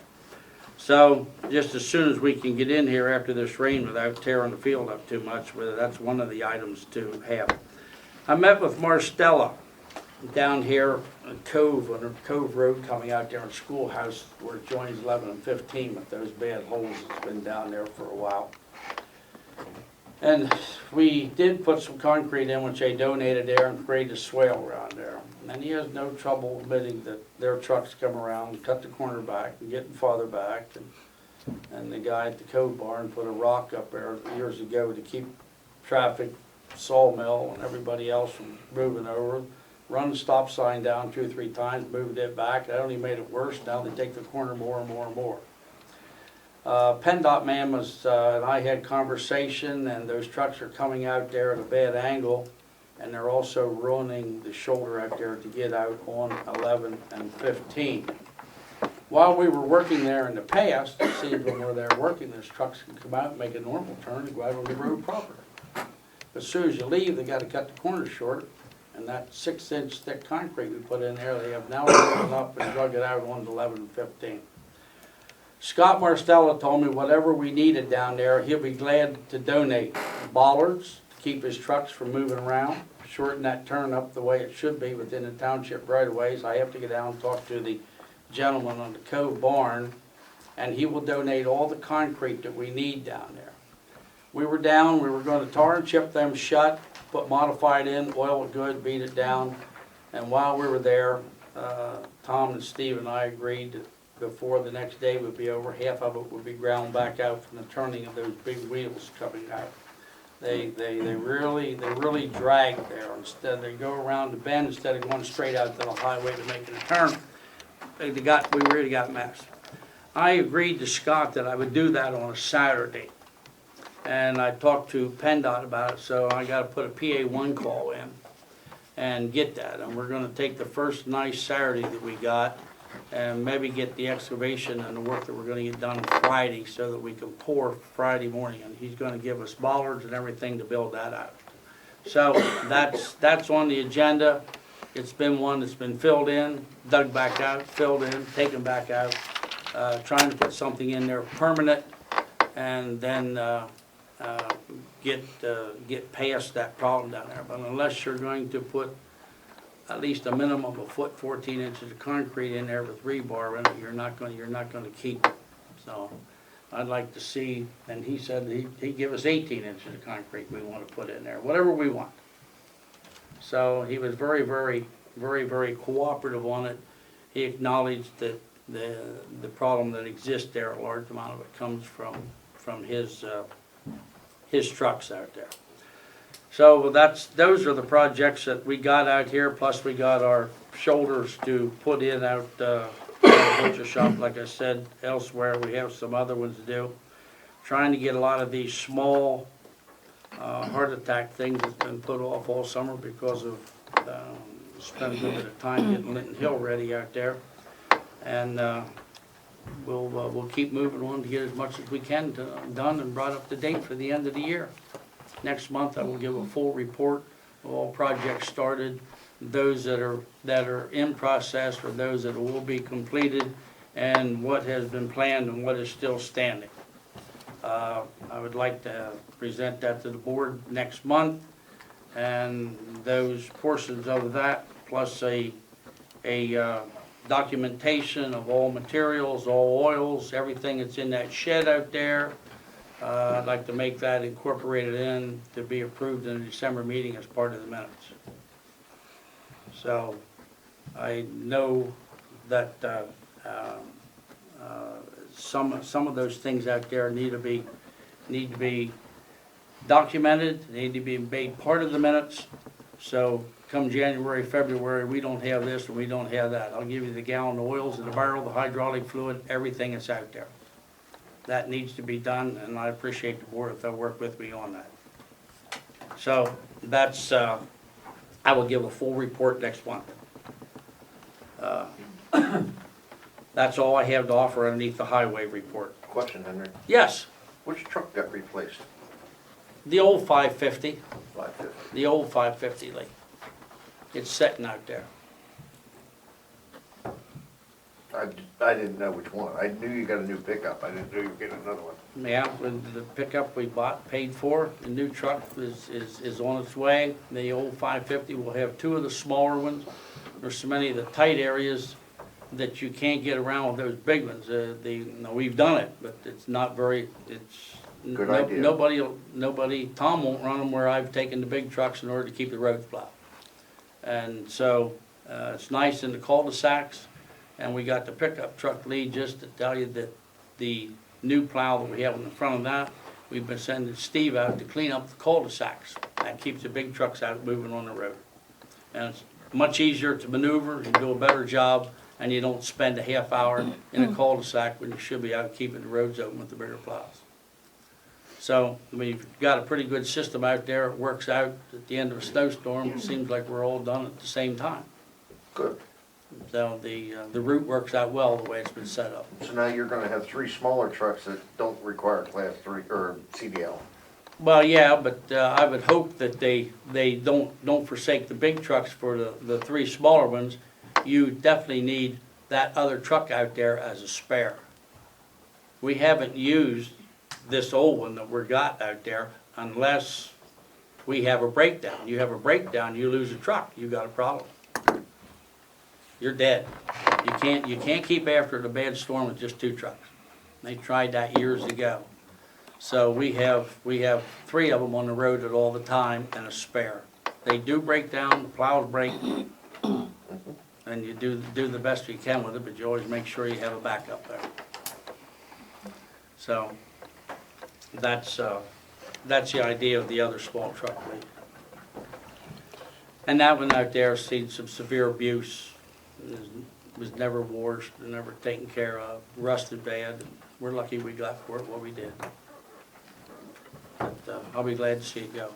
So just as soon as we can get in here after this rain without tearing the field up too much, that's one of the items to have. I met with Marstella down here on Cove Road, coming out there in Schoolhouse where it joins 11 and 15 with those bad holes that's been down there for a while. And we did put some concrete in, which they donated there, and created a swale around there. And he has no trouble admitting that their trucks come around and cut the corner back and getting farther back. And the guy at the Cove Barn put a rock up there years ago to keep traffic, sawmill, and everybody else from moving over. Run the stop sign down 2 or 3 times, moved it back. That only made it worse. Now they take the corner more and more and more. PennDOT man and I had conversation, and those trucks are coming out there at a bad angle, and they're also ruining the shoulder out there to get out on 11 and 15. While we were working there in the past, it seems when we're there working, those trucks can come out and make a normal turn and go out on the road proper. As soon as you leave, they got to cut the corners short, and that 6-inch thick concrete we put in there, they have now broken up and drug it out on 11 and 15. Scott Marstella told me whatever we needed down there, he'll be glad to donate. Bollards to keep his trucks from moving around, shorten that turn up the way it should be within the township right of ways. I have to get down and talk to the gentleman on the Cove Barn, and he will donate all the concrete that we need down there. We were going to tar and chip them shut, put modified in, oil it good, beat it down, and while we were there, Tom and Steve and I agreed that before the next day would be over, half of it would be ground back out from the turning of those big wheels coming out. They really drag there. Instead, they go around the bend instead of going straight out to the highway to make a turn. We really got a mess. I agreed to Scott that I would do that on a Saturday. And I talked to PennDOT about it, so I gotta put a PA1 call in and get that. And we're gonna take the first nice Saturday that we got and maybe get the excavation and the work that we're gonna get done Friday so that we can pour Friday morning. And he's gonna give us bollards and everything to build that out. So that's on the agenda. It's been one that's been filled in, dug back out, filled in, taken back out, trying to put something in there permanent and then get past that problem down there. But unless you're going to put at least a minimum of a foot, 14 inches of concrete in there with rebar in it, you're not going to keep it. So I'd like to see, and he said he'd give us 18 inches of concrete we want to put in there, whatever we want. So he was very, very, very, very cooperative on it. He acknowledged that the problem that exists there, a large amount of it comes from his trucks out there. So those are the projects that we got out here, plus we got our shoulders to put in out at the butcher shop. Like I said, elsewhere we have some other ones to do. Trying to get a lot of these small heart attack things that's been put off all summer because of spent a good bit of time getting Linton Hill ready out there. And we'll keep moving on to get as much as we can done and brought up to date for the end of the year. Next month I will give a full report of all projects started, those that are in process or those that will be completed, and what has been planned and what is still standing. I would like to present that to the board next month, and those portions of that plus a documentation of all materials, all oils, everything that's in that shed out there. I'd like to make that incorporated in to be approved in the December meeting as part of the minutes. So I know that some of those things out there need to be documented, need to be made part of the minutes. So come January, February, we don't have this and we don't have that. I'll give you the gallon of oils, the barrel, the hydraulic fluid, everything that's out there. That needs to be done, and I appreciate the board if they'll work with me on that. So that's, I will give a full report next month. That's all I have to offer underneath the highway report. Question, Henry. Yes, Which truck got replaced? the old 550, 550. the old 550 Lee. It's sitting out there. I didn't know which one. I knew you got a new pickup. I didn't know you were getting another one. Yeah, with the pickup we bought, paid for, the new truck is on its way. The old 550 will have two of the smaller ones. There's so many of the tight areas that you can't get around with those big ones. We've done it, but it's not very, Good idea. Nobody, Tom won't run them where I've taken the big trucks in order to keep the roads plowed. And so, it's nice in the cul-de-sacs, and we got the pickup truck lead just to tell you that the new plow that we have in the front of that, we've been sending Steve out to clean up the cul-de-sacs. That keeps the big trucks out moving on the road. And it's much easier to maneuver, you do a better job, and you don't spend a half hour in a cul-de-sac when you should be out keeping the roads open with the bigger plows. So we've got a pretty good system out there. It works out at the end of a snowstorm. It seems like we're all done at the same time. Good. So the route works out well the way it's been set up. So now you're gonna have 3 smaller trucks that don't require class 3 or CDL. Well, yeah, but I would hope that they don't forsake the big trucks for the 3 smaller ones. You definitely need that other truck out there as a spare. We haven't used this old one that we've got out there unless we have a breakdown. You have a breakdown, you lose a truck, you got a problem. You're dead. You can't keep after the bad storm with just 2 trucks. They tried that years ago. So we have 3 of them on the road at all the time and a spare. They do break down, the plows break, and you do the best you can with it, but you always make sure you have a backup there. So that's the idea of the other small truck lead. And that one out there has seen some severe abuse. Was never washed, never taken care of, rusted bad. We're lucky we got for it what we did. But I'll be glad to see it go.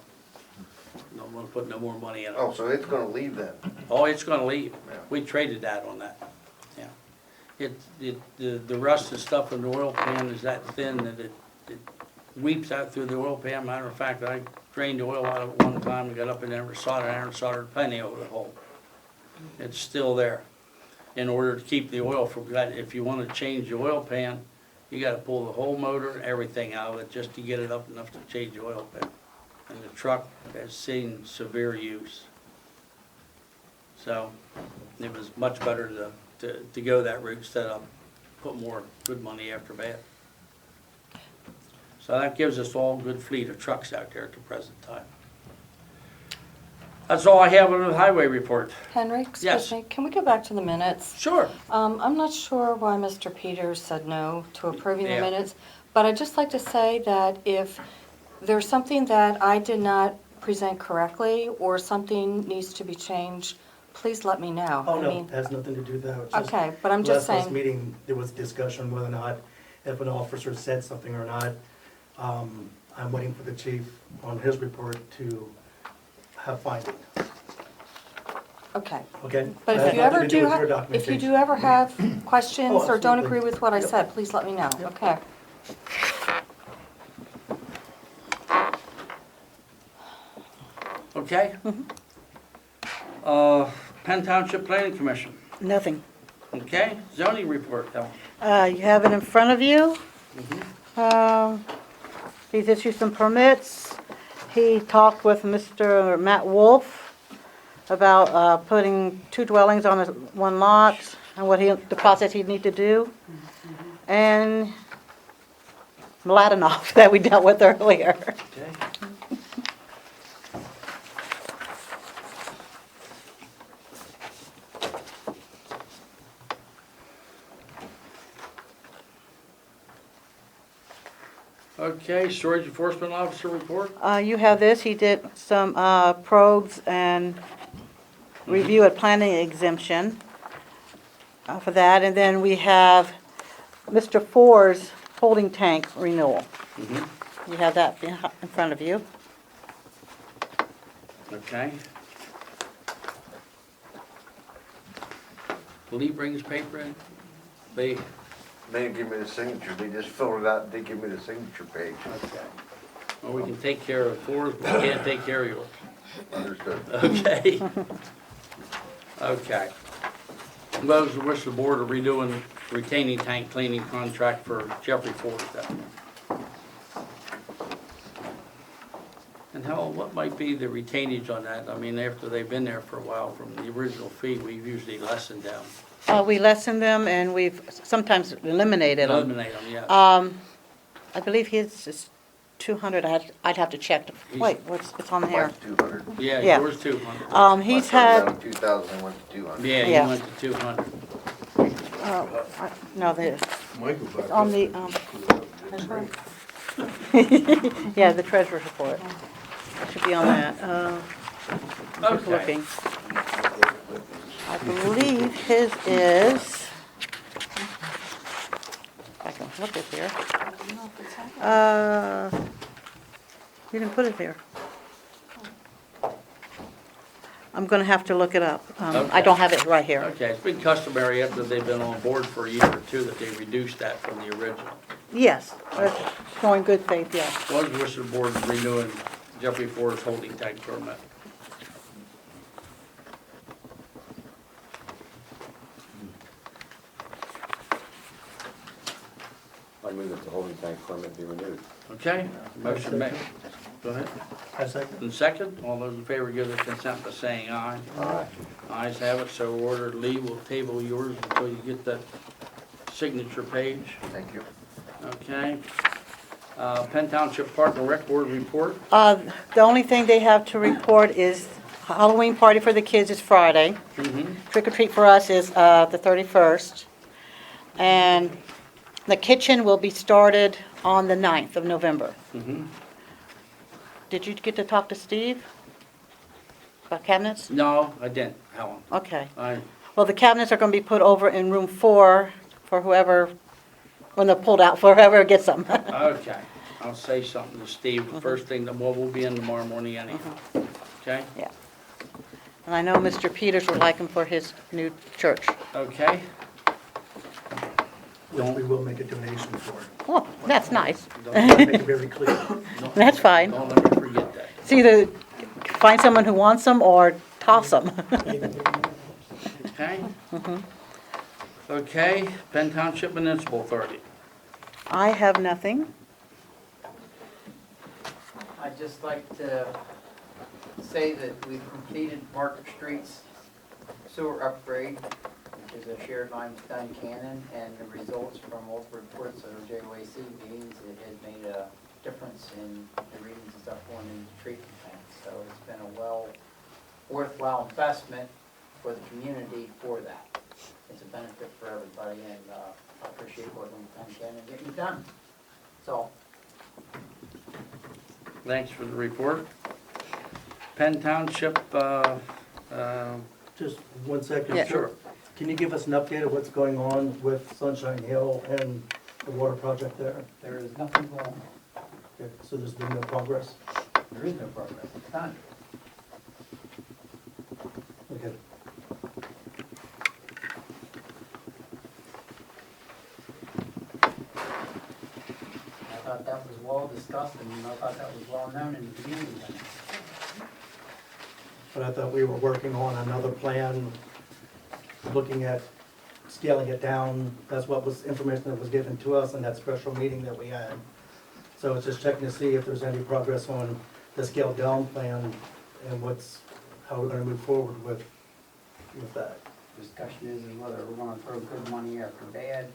Don't want to put no more money in it. Oh, so it's gonna leave then? Oh, it's gonna leave. Yeah. We traded that on that, yeah. The rust and stuff in the oil pan is that thin that it weeps out through the oil pan. Matter of fact, I drained the oil out of it one time and got up in there with soldered iron, soldered a penny over the hole. It's still there. In order to keep the oil from, if you wanna change the oil pan, you gotta pull the whole motor and everything out of it just to get it up enough to change the oil pan. And the truck has seen severe use. So it was much better to go that route instead of put more good money after bad. So that gives us all a good fleet of trucks out there at the present time. That's all I have on the highway report. Henry, Yes. excuse me, can we go back to the minutes? Sure. I'm not sure why Mr. Peters said no to approving the Yeah. minutes, but I'd just like to say that if there's something that I did not present correctly or something needs to be changed, please let me know. Oh, I no, mean, it has nothing to do with that. It's just okay, but I'm just last month's saying, meeting, there was discussion whether or not, if an officer said something or not. I'm waiting for the chief on his report to have finding, okay. okay? But That if you has ever nothing to do, with your if you documentation. do ever have questions Oh, or don't absolutely. agree with what I Yep. said, please let me know, Yep. okay? Okay? Penn Township Planning Commission. Nothing. Okay? Zoning report, Ellen. You have it in front of you. Mhm. He's issued some permits. He talked with Mr. Matt Wolf about putting 2 dwellings on one lot and the process he'd need to do. And Mladenov that we dealt with earlier. Okay. Okay, storage enforcement officer report. You have this, he did some probes and review at planning exemption for that. And then we have Mr. Ford's holding tank renewal. Mhm. You have that in front of you. Okay. Lee brings paper in. Lee. They didn't give me the signature, they just filled it out, and they give me the signature page. Okay. Well, we can take care of Ford's, but we can't take care of yours. Understood. Okay. Okay. What was the wish of the board of redoing retaining tank cleaning contract for Jeffrey Ford's down there? And what might be the retainage on that? I mean, after they've been there for a while, from the original fee, we've usually lessened them. We lessen them and we've sometimes eliminated them. Eliminate them, yes. I believe his is 200, I'd have to check. Wait, it's on here. Mine's 200. Yeah, Yeah. yours 200. He's Mine started had, out in 2000 and went to 200. Yeah, Yeah. you went to 200. no, this, Michael back it's on up. the, yeah, the treasurer's report. It should be on that. Just Okay. looking. I believe his is, if I can look it here. You didn't put it there. I'm gonna have to look it up. I Okay. don't have it right here. Okay, it's been customary after they've been on board for a year or two that they reduce that from the original. Yes, it's showing good faith, yes. What was the wish of the board renewing Jeffrey Ford's holding tank permit? I move that the holding tank permit be renewed. Okay, motion made. Go ahead. I second. And second, all those in favor give their consent by saying aye. Aye. Ayes have it, so ordered. Lee will table yours until you get that signature page. Thank you. Okay. Penn Township Park and Rec Board report. The only thing they have to report is Halloween party for the kids is Friday. Mm-hmm. Trick or treat for us is the 31st. And the kitchen will be started on the 9th of November. Mm-hmm. Did you get to talk to Steve about cabinets? No, I didn't, Helen. Okay. I, Well, the cabinets are going to be put over in room 4 for whoever, when they're pulled out, for whoever gets them. okay. I'll say something to Steve, the first thing, we'll be in tomorrow morning anyhow, okay? And I know Mr. Peters would like him for his new church. Okay? Which we will make a donation for. Oh, that's nice. Make it very clear. That's fine. Don't let me forget that. It's either find someone who wants them or toss them. Okay? Okay, Penn Township Municipal Authority. I have nothing. I'd just like to say that we've completed Market Street's sewer upgrade, which is a shared line with Duncannon, and the results from all the reports of the JOAC meetings, it had made a difference in the readings and stuff going into treatment plants. So it's been a worthwhile investment for the community for that. It's a benefit for everybody, and I appreciate what Duncannon getting it done. So. Thanks for the report. Penn Township, Just 1 second. Yeah. sure. Can you give us an update of what's going on with Sunshine Hill and the water project there? There is nothing going on. Okay, so there's been no progress? There is no progress. It's done. Okay. I thought that was well discussed, and I thought that was well known in the community. But I thought we were working on another plan, looking at scaling it down. That's what was information that was given to us in that special meeting that we had. So it's just checking to see if there's any progress on the scaled down plan and how we're gonna move forward with that. Discussion is whether we're gonna throw good money after bad,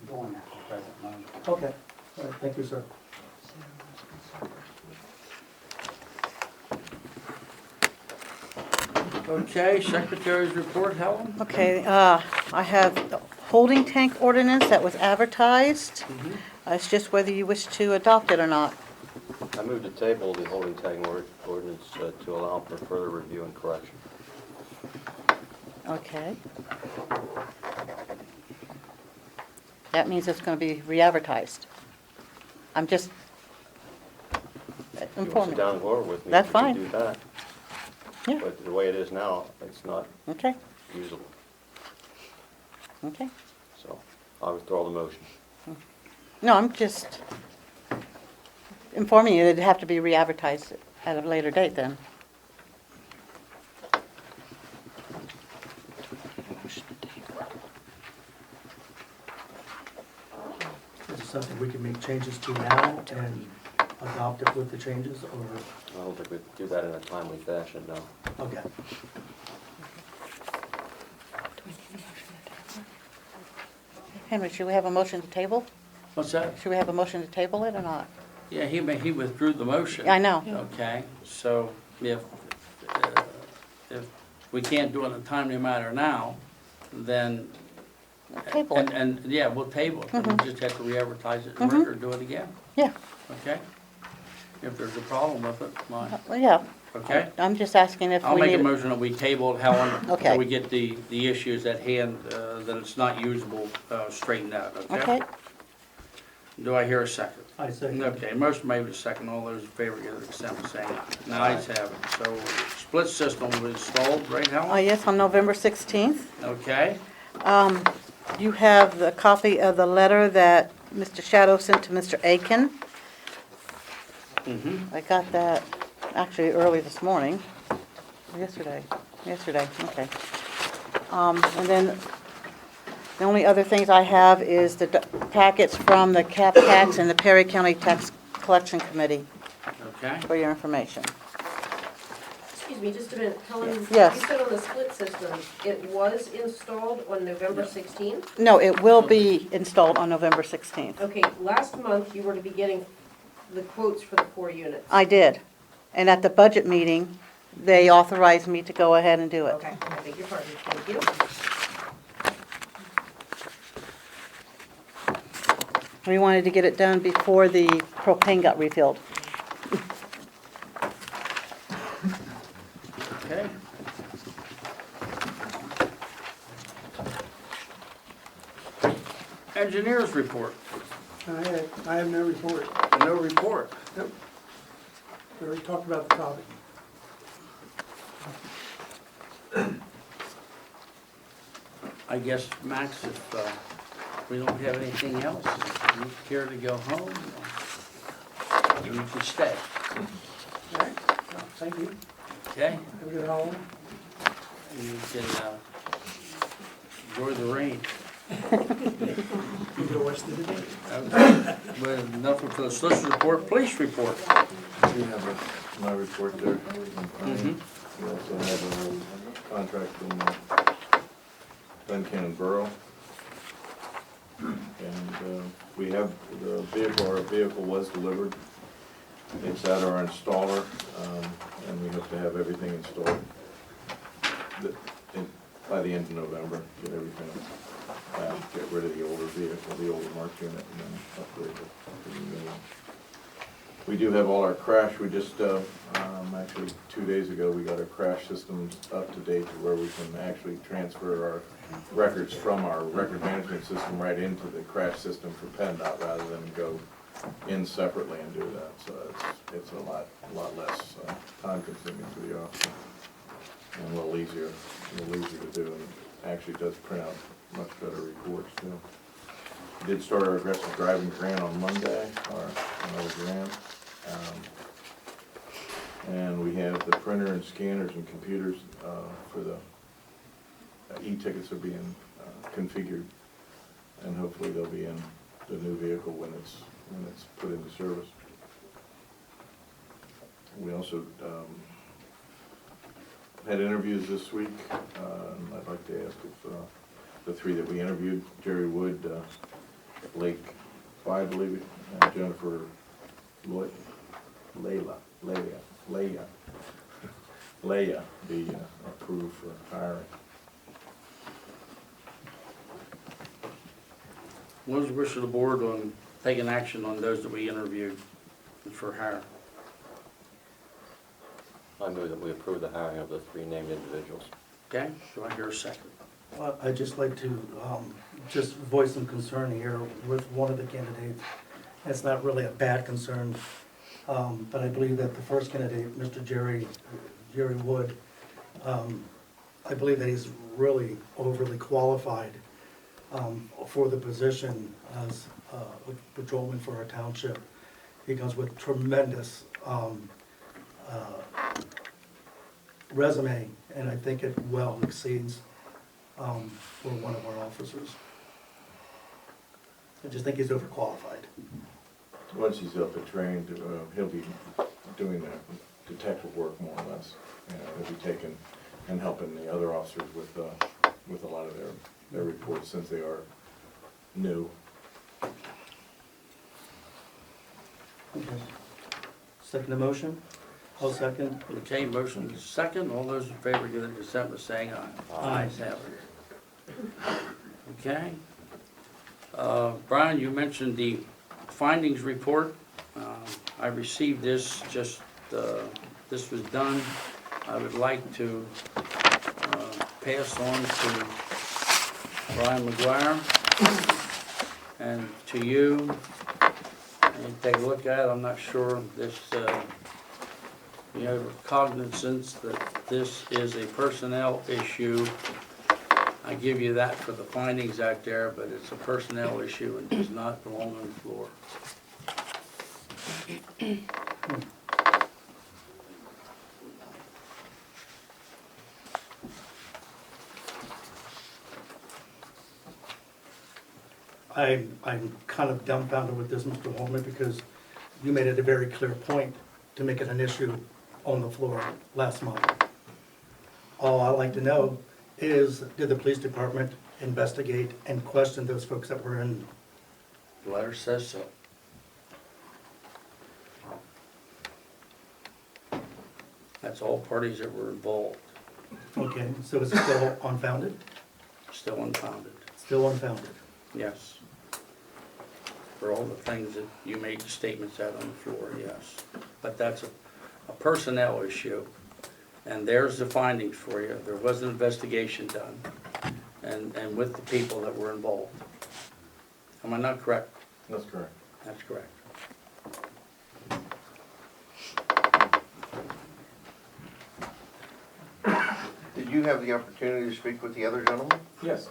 doing that at the present moment. Okay, all right, thank you, sir. Okay, Secretary's report, Helen? Okay, I have the holding tank ordinance that was advertised. It's just whether you wish to adopt it or not. I move to table the holding tank ordinance to allow for further review and correction. Okay. That means it's going to be re-advertised. I'm just If you want to informing. sit down and go over with me, That's we can fine. do that. Yeah. But the way it is now, it's not Okay, usable. okay. So I'll withdraw the motion. No, I'm just informing you that it'd have to be re-advertised at a later date then. Is it something we can make changes to now and adopt it with the changes, or, I don't think we'd do that in a timely fashion, no. okay. Henry, should we have a motion to table? What's that? Should we have a motion to table it or not? Yeah, he withdrew the motion. I know. Okay, so if we can't do it in a timely manner now, then, Table it. and, yeah, we'll table it, but we just have to re-advertise it and or do it again, Yeah, okay? If there's a problem with it, fine, well, yeah. okay? I'm just asking if I'll we make a need, motion that we table it, Helen, Okay. until we get the issues at hand, that it's not usable, straightened out, okay? Do I hear a second? I second. Okay, motion made with a second. All those in favor give their consent by saying aye. The ayes have it. So split system was installed, right, Helen? Yes, on November 16th. Okay, You have the copy of the letter that Mr. Shadow sent to Mr. Aiken. I got that actually early this morning, yesterday, okay. And then the only other things I have is the packets from the Cap Tax and the Perry County Tax Collection Committee okay. for your information. Excuse me, just a minute, Helen. Yes. You said on the split system, it was installed on November 16th? No, it will be installed on November 16th. Okay, last month you were to be getting the quotes for the 4 units. I did. And at the budget meeting, they authorized me to go ahead and do it. Okay, I beg your pardon, thank you. We wanted to get it done before the propane got refilled. Okay. Engineers report. I have no report. No report. We already talked about the topic. I guess, Max, if we don't have anything else, you care to go home? Or you can stay, All right, well, thank you. okay? Have a good home. And you can enjoy the rain. You go watch the debate. But nothing for the solicitor's report, police report. We have my report there. Mhm. We also have a contract from Penn Borough. And we have the vehicle, our vehicle was delivered. It's at our installer, and we hope to have everything installed by the end of November, get everything, get rid of the older vehicle, the older Mark unit, and then upgrade it to the new one. We do have all our crash, we just, actually 2 days ago, we got our crash systems up to date to where we can actually transfer our records from our record management system right into the crash system for PennDOT rather than go in separately and do that. So it's a lot less time consuming for the officer and a little easier to do, and actually does print out much better reports too. We did start our aggressive driving grant on Monday, another grant. And we have the printer and scanners and computers for the e-tickets are being configured, and hopefully they'll be in the new vehicle when it's put into service. We also had interviews this week, and I'd like to ask if the three that we interviewed, Jerry Wood, Lake, I believe it, and Jennifer Lloyd, Leia, be approved for hiring. What was the wish of the board on taking action on those that we interviewed for hire? I move that we approve the hiring of the 3 named individuals. Okay, do I hear a second? Well, I'd just like to just voice some concern here with one of the candidates. It's not really a bad concern, but I believe that the first candidate, Mr. Jerry Wood, I believe that he's really overly qualified for the position as a patrolman for our township. He comes with tremendous resume, and I think it well exceeds for one of our officers. I just think he's overqualified. Once he's up and trained, he'll be doing the detective work more or less. He'll be taking and helping the other officers with a lot of their reports since they are new. Okay. Second the motion? I'll second. Okay, motion is second. All those in favor give their consent by saying aye. Aye. Ayes have it. Okay. Brian, you mentioned the findings report. I received this, just, this was done. I would like to pass on to Brian McGuire and to you, and take a look at it. I'm not sure this, you have cognizance that this is a personnel issue. I give you that for the findings out there, but it's a personnel issue and does not belong on the floor. I'm kind of dumbfounded with this, Mr. Holman, because you made it a very clear point to make it an issue on the floor last month. All I'd like to know is, did the police department investigate and question those folks that were in? The letter says so. That's all parties that were involved, Okay, so it's still unfounded? still unfounded, Still unfounded. yes. For all the things that you made statements out on the floor, yes. But that's a personnel issue, and there's the findings for you. There was an investigation done, and with the people that were involved. Am I not correct? That's correct. That's correct. Did you have the opportunity to speak with the other gentleman? Yes.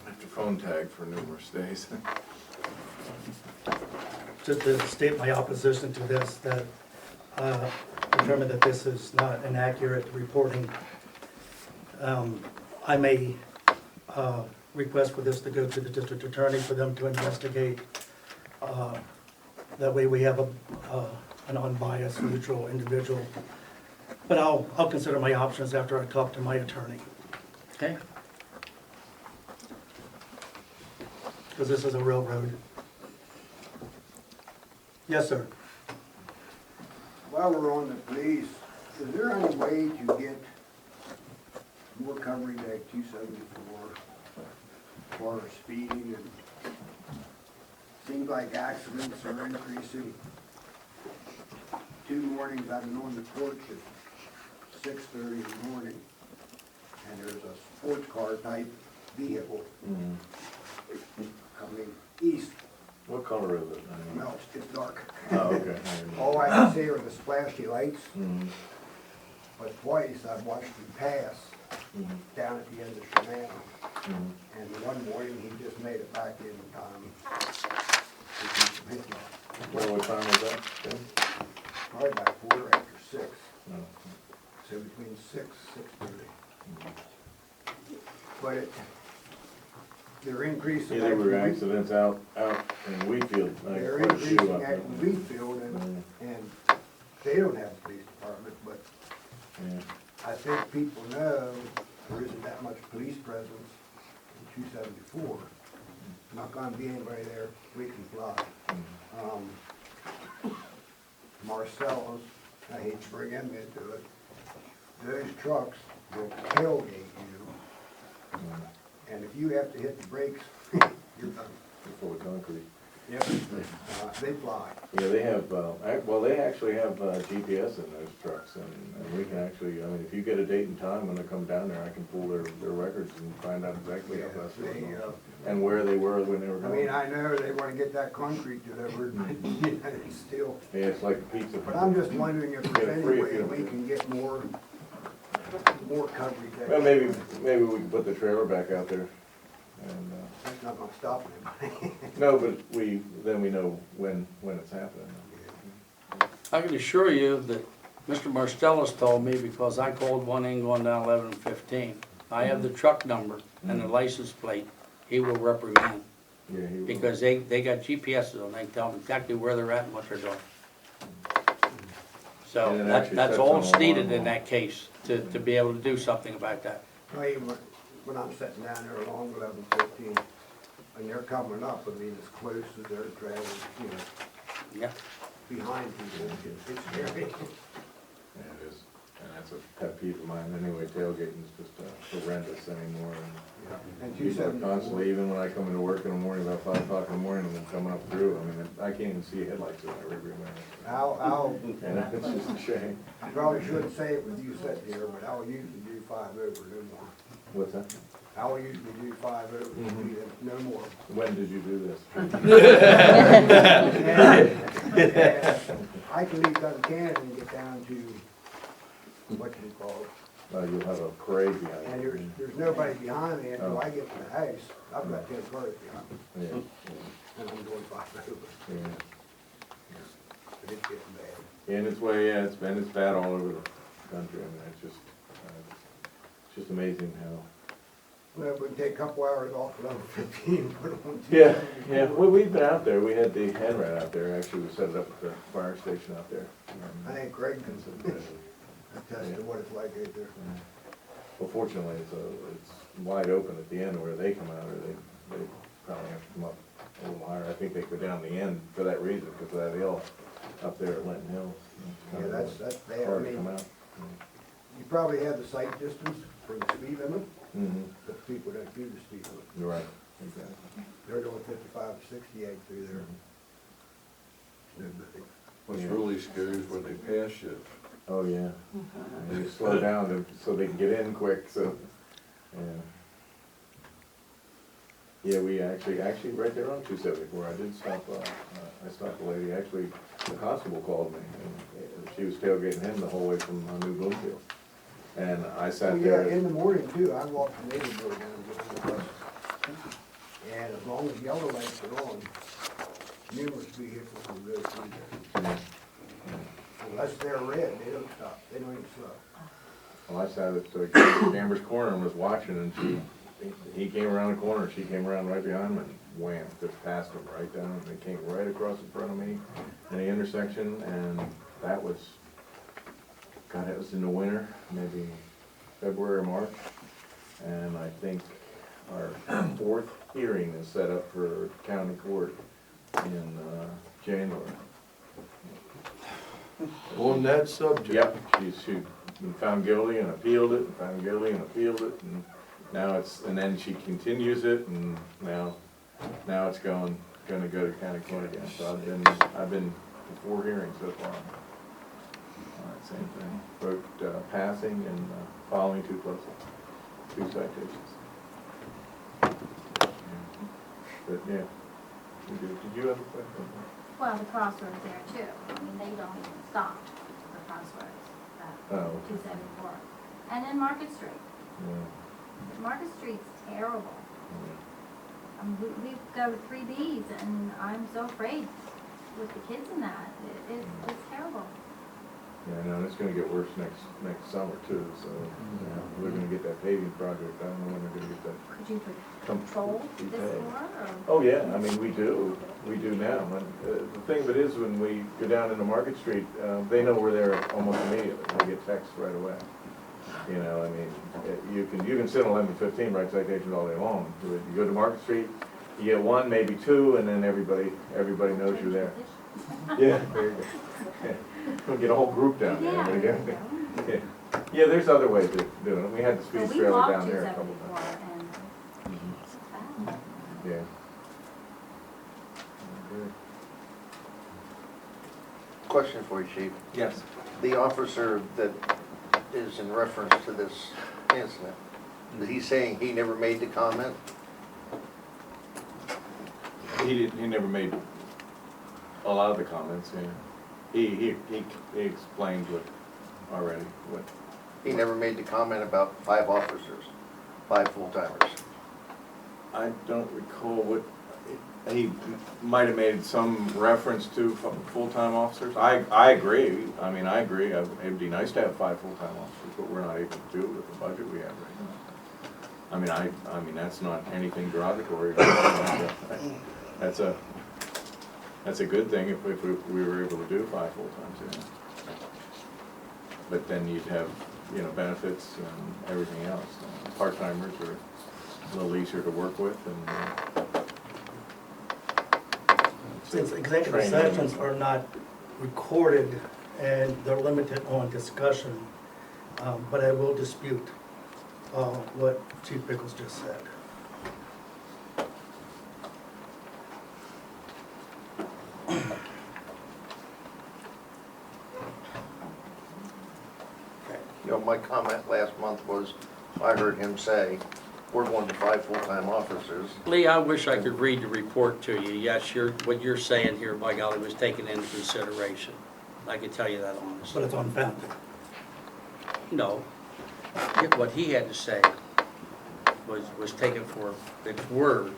After phone tag for numerous days. Just to state my opposition to this, that determined that this is not an accurate reporting. I may request for this to go to the district attorney for them to investigate. That way we have an unbiased, neutral individual. But I'll consider my options after I talk to my attorney, Okay? because this is a railroad. Yes, sir. While we're on the police, is there any way to get more coverage at 274 for speeding? And seems like accidents are increasing. 2 mornings I've been on the porch at 6:30 in the morning, and there's a sports car type vehicle coming east. What color is it? Well, it's dark. Oh, okay. All I can see are the splashy lights. Mhm. But twice I've watched him pass down at the end of Shanana. And one morning he just made it back in time. What time was that? Probably about 6:15. No. So between 6:30. But they're increasing. Yeah, there were accidents out in Wheatfield. They're Quite a few increasing up at there. Wheatfield and they don't have a police department, but Yeah. I think people know there isn't that much police presence in 274. Not gonna be anybody there, we can fly. Marcello's, I hate to bring him into it, those trucks will tailgate you. And if you have to hit the brakes, you're done. Before concrete. Yep. They fly. Yeah, they have, well, they actually have GPS in those trucks, and we can actually, I mean, if you get a date and time when they come down there, I can pull their records and find out exactly how fast they were going, and where they were when they were I going. mean, I know they wanna get that concrete delivered, but it's still. Yeah, it's like pizza. But I'm just wondering if Get there's it any free if way you- we can get more coverage. Well, maybe we can put the trailer back out there, and, That's not gonna stop anybody. no, but then we know when it's happening. I can assure you that Mr. Marstellus told me, because I called one in going down 11:15. I have the truck number and the license plate. He will reprimand, Yeah, he will. because they got GPSs on, they tell them exactly where they're at and what they're doing. So And it actually that's sets all an it's alarm needed in on. that case, to be able to do something about that. Well, even when I'm sitting down there along 11:15, and they're coming up, I mean, as close as they're traveling, you know, Yeah. behind people, it's scary. Yeah, it is, and that's a pet peeve of mine anyway, tailgating is just horrendous anymore. And People are 274. constantly, even when I come into work in the morning, about 5 o'clock in the morning, and I'm coming up through, I mean, I can't even see headlights in my rearview mirror. I'll, And it's just a shame. I probably shouldn't say it with you sitting here, but I'll usually do 5 over, no more. What's that? I'll usually do 5 over, no more. When did you do this? And I can leave Duncannon and get down to, what you call it, You'll have a parade behind and you. there's nobody behind me until Oh. I get to the house. I've got 10 cars behind me, Yeah, and I'm going 5 over. yeah. But it's getting bad. And it's bad all over the country, I mean, it's just amazing how. Well, we can take a couple hours off at 11:15, put them on. Yeah, well, we've been out there, we had the handwrite out there, actually, we set it up at the fire station out there. I think Greg can attest to what it's like out there. Well, fortunately, it's wide open at the end where they come out, or they probably have to come up a little higher. I think they go down the end for that reason, because of that hill up there at Linton Hills. Yeah, that's bad. I Hard to mean, come out. you probably have the sight distance for the speed limit, Mm-hmm, but people don't do the speed limit. you're right, exactly. They're doing 55 to 68 through there. Mm-hmm. Nobody. What's really scary is when they pass you Oh, yeah. And you slow down so they can get in quick, so, yeah. Yeah, we actually right there on 274, I did stop, I stopped the lady, actually, the constable called me, and she was tailgating him the whole way from New Bloomfield. And I Oh, sat yeah, there. in the morning too, I walk the neighborhood down and get to the bus. And as long as yellow lights are on, numerous vehicles will go through there. Unless they're red, they don't stop, they don't even slow. Well, I sat at Gamber's corner and was watching, and he came around the corner, she came around right behind him, and wham, just passed him right down. They came right across in front of me in the intersection, and that was, God, it was in the winter, maybe February or March. And I think our fourth hearing is set up for county court in January. On that subject. Yep, she's been found guilty and appealed it, and found guilty and appealed it, and now and then she continues it, and now it's gonna go to county court again. So I've been to 4 hearings so far. All right, same thing. Both passing and following too closely. 2 citations. But yeah, did you have a question? Well, the crossroads there too. I mean, they don't even stop the crossroads at Oh. 274. And then Market Street. Yeah. Market Street's terrible. We go to 3Bs and I'm so afraid with the kids in that. It's terrible. Yeah, I know, it's gonna get worse next summer too, so, yeah, we're gonna get that paving project, I don't know when they're gonna get that. Could you control this more? Oh, yeah, I mean, we do now, and the thing of it is, when we go down into Market Street, they know we're there almost immediately, they get texts right away. You know, I mean, you can sit on 1115, write citations all day long, you go to Market Street, you get 1, maybe 2, and then everybody knows you're there. Yeah, there you go. Yeah. We'll get a whole group down there. Yeah. Yeah, there's other ways of doing it. We had the speed trailer down there a couple times. Yeah. Good. Question for you, Chief. Yes. The officer that is in reference to this incident, is he saying he never made the comment? He never made a lot of the comments, yeah. He explained what already, what. He never made the comment about 5 officers, 5 full-timers? I don't recall what, he might have made some reference to full-time officers. I agree, I mean, I agree, it'd be nice to have 5 full-time officers, but we're not able to do it with the budget we have right now. I mean, that's not anything derogatory. That's a good thing if we were able to do 5 full-times, yeah. But then you'd have, benefits and everything else. Part-timers are a little easier to work with, and Since executive sessions are not recorded and they're limited on discussion, but I will dispute what Chief Pickles just said. My comment last month was, I heard him say, we're going to 5 full-time officers. Lee, I wish I could read the report to you. Yes, what you're saying here, by golly, was taken into consideration. I can tell you that honestly. But it's unfounded. No. What he had to say was taken for its word,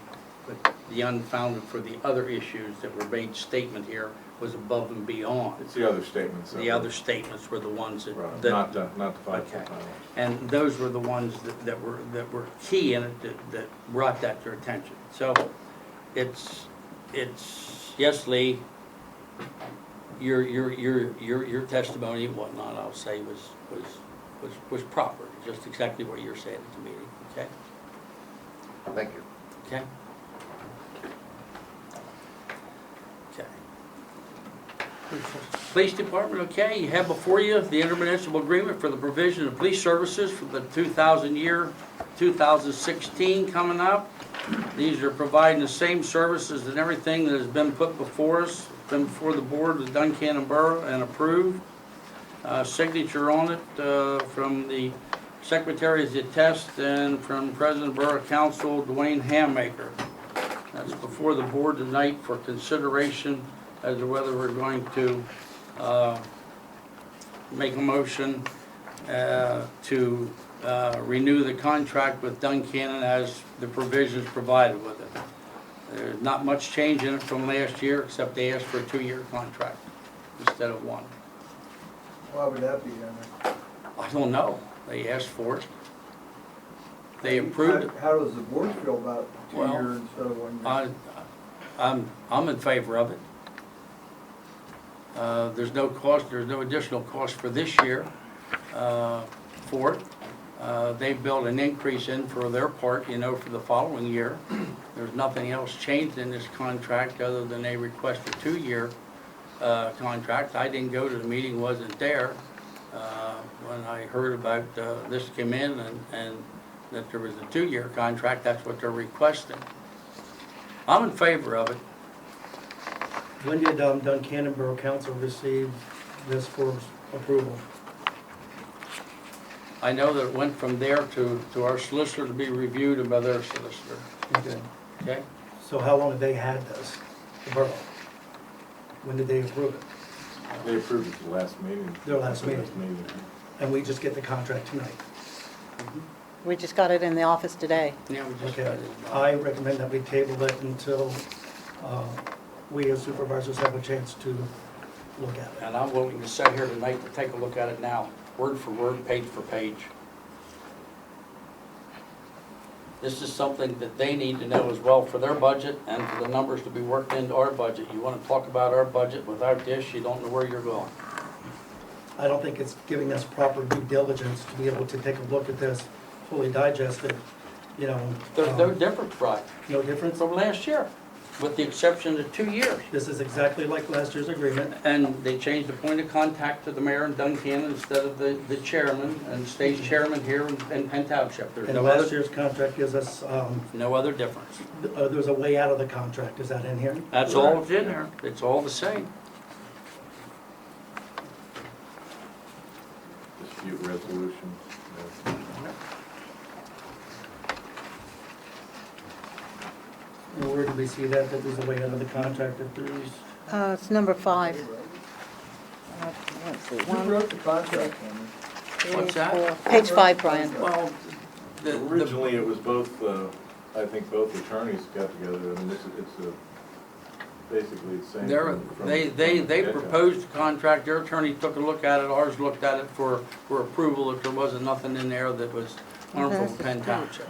but the unfounded for the other issues that were made statement here was above and beyond. it's the other statements. The other statements were the ones that. Right, that not the 5 okay. full-time officers. And those were the ones that were key in it that brought that to our attention. So it's yes, Lee, your testimony and whatnot, I'll say was proper, just exactly what you're saying at the meeting. Okay. Thank you. Okay. Okay. Police Department, okay, you have before you the intermunicipal agreement for the provision of police services for the 2016 coming up. These are providing the same services and everything that has been put before us, been before the board of Duncannon Borough and approved. signature on it from the Secretary of the Test and from President Borough Council Dwayne Hammaker. That's before the board tonight for consideration as to whether we're going to make a motion to renew the contract with Duncannon as the provisions provided with it. There's not much change in it from last year, except they asked for a 2-year contract instead of 1. Why would that be, Henry? I don't know. They asked for it. They approved it. How does the board feel about Well, 2 years instead of 1 year? I'm in favor of it. There's no cost, there's no additional cost for this year for it. They built an increase in for their part, for the following year. There's nothing else changed in this contract other than they requested a 2-year contract. I didn't go to the meeting, wasn't there. When I heard about this came in and that there was a 2-year contract, that's what they're requesting. I'm in favor of it. When did Duncannon Borough Council receive this for approval? I know that it went from there to our solicitor to be reviewed and by their solicitor. Okay. Okay? So how long have they had this, the borough? When did they approve it? They approved it the last meeting. Their last meeting. And we just get the contract tonight? We just got it in the office today. Yeah, we just got Okay. it. I recommend that we table it until we as supervisors have a chance to look at it. And I'm willing to sit here tonight to take a look at it now, word for word, page for page. This is something that they need to know as well for their budget and for the numbers to be worked into our budget. You want to talk about our budget without this, you don't know where you're going. I don't think it's giving us proper due diligence to be able to take a look at this, fully digest it, There's no difference, Brian, No difference? from last year, with the exception of 2 years. This is exactly like last year's agreement. And they changed the point of contact to the mayor in Duncannon instead of the chairman, and stays chairman here in Penn Township. There's And no last other, year's contract gives us, no other difference. there's a way out of the contract, is that in here? That's all that's in there. It's all the same. Dispute resolution. And where did we see that there's a way out of the contract if there's? It's number 5. Let's see, Who 1, wrote the contract, Henry? 3, What's that? 4. Page 5, Brian. Well, Originally, it was both, I think both attorneys got together, I mean, it's basically the same. they get-go. proposed the contract, their attorney took a look at it, ours looked at it for approval, that there wasn't nothing in there that was harmful to Penn Township.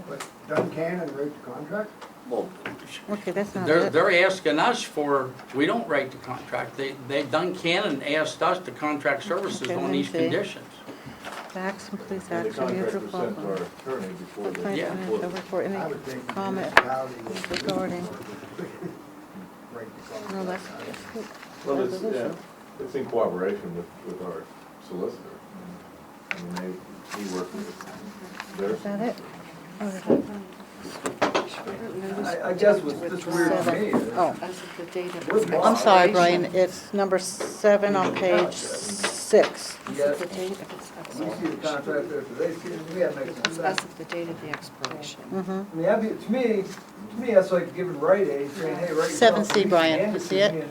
But Duncannon wrote the contract? Okay, that's not They're, it. they're asking us for, we don't write the contract, Duncannon asked us to contract services Okay, on let me these see. conditions. Facts and police And the action, contract user was sent to our problem. attorney before the. Yeah. Over for any I would think the comment municipality would regarding, write the contract. no, that's, Well, it's, resolution. it's in cooperation with our solicitor. I mean, he worked with their. Is that it? Oh, is that- I guess what's just weird to me is, Oh, As of the date of We're its blocked. I'm sorry, expiration. Brian, it's number 7 on page 6. As of the date of its we see the expiration. contract there today, we have to make some As sense. of the date of the expiration. Mm-hmm. I mean, to me, that's like giving Rite Aid, saying, hey, write. 7C, Brian, you see it?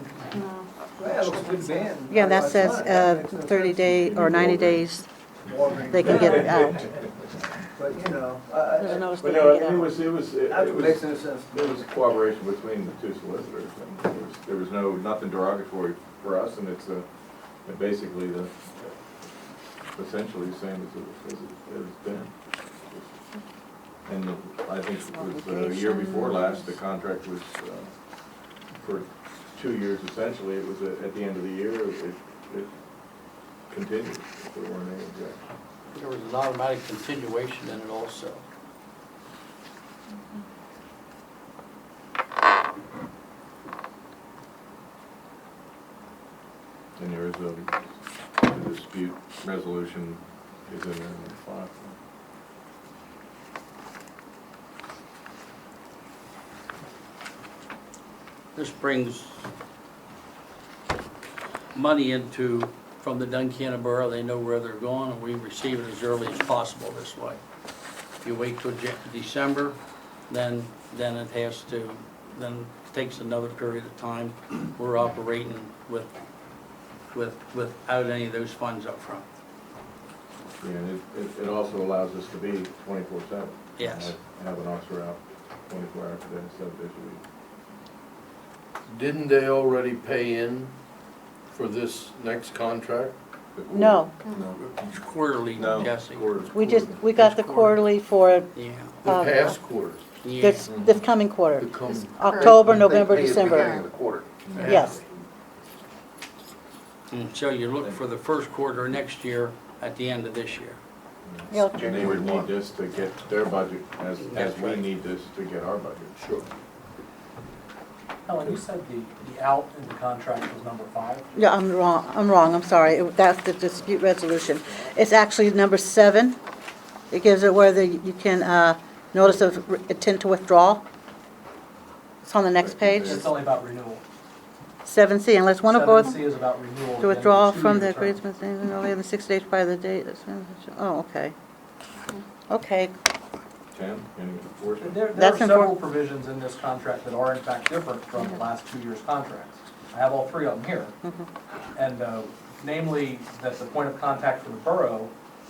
Well, it looks good band. Yeah, that It's says not. That makes no 30 sense. day or 90 days, Walgreens. they can get it out. But, There's a notice But they no, can get it out. was, it that makes was, no sense. there was cooperation between the two solicitors. And there was nothing derogatory for us, and it's basically essentially the same as it's been. And I think it was the year before last, the contract was for 2 years essentially. It was at the end of the year, it continued, if there weren't any objections. There was an automatic continuation in it also. And there is a dispute resolution is in there in the file. This brings money into from the Duncannon Borough, they know where they're going, and we receive it as early as possible this way. If you wait till December, then it has to, then it takes another period of time. We're operating without any of those funds up front. Yeah, and it also allows us to be 24/7. Yes. Have an officer out 24 hours a day, 7 days a week. Didn't they already pay in for this next contract? No, It's quarterly, No. Jesse. we got the quarterly for Yeah. The Uh, past quarter? Yeah. this coming quarter. The coming- October, They November, pay at the beginning December. of the quarter. Yes, So you look for the first quarter of next year at the end of this year. Yeah. And they would need this to get their budget, as That's we right. need this to get our budget. Sure. Helen, you said the out in the contract was number 5? Yeah, I'm wrong, I'm sorry. That's the dispute resolution. It's actually number 7. It gives it where you can, notice of intent to withdraw. It's on the next page. It's only about renewal. 7C, unless one of both 7C is about renewal. to withdraw from the agreement. agreement no later than 6 days prior to the date. Oh, okay. Okay, 10, any enforcement? There That's are several important. provisions in this contract that are in fact different from the last 2 years' contracts. I have all 3 of them here. And namely, that the point of contact for the borough,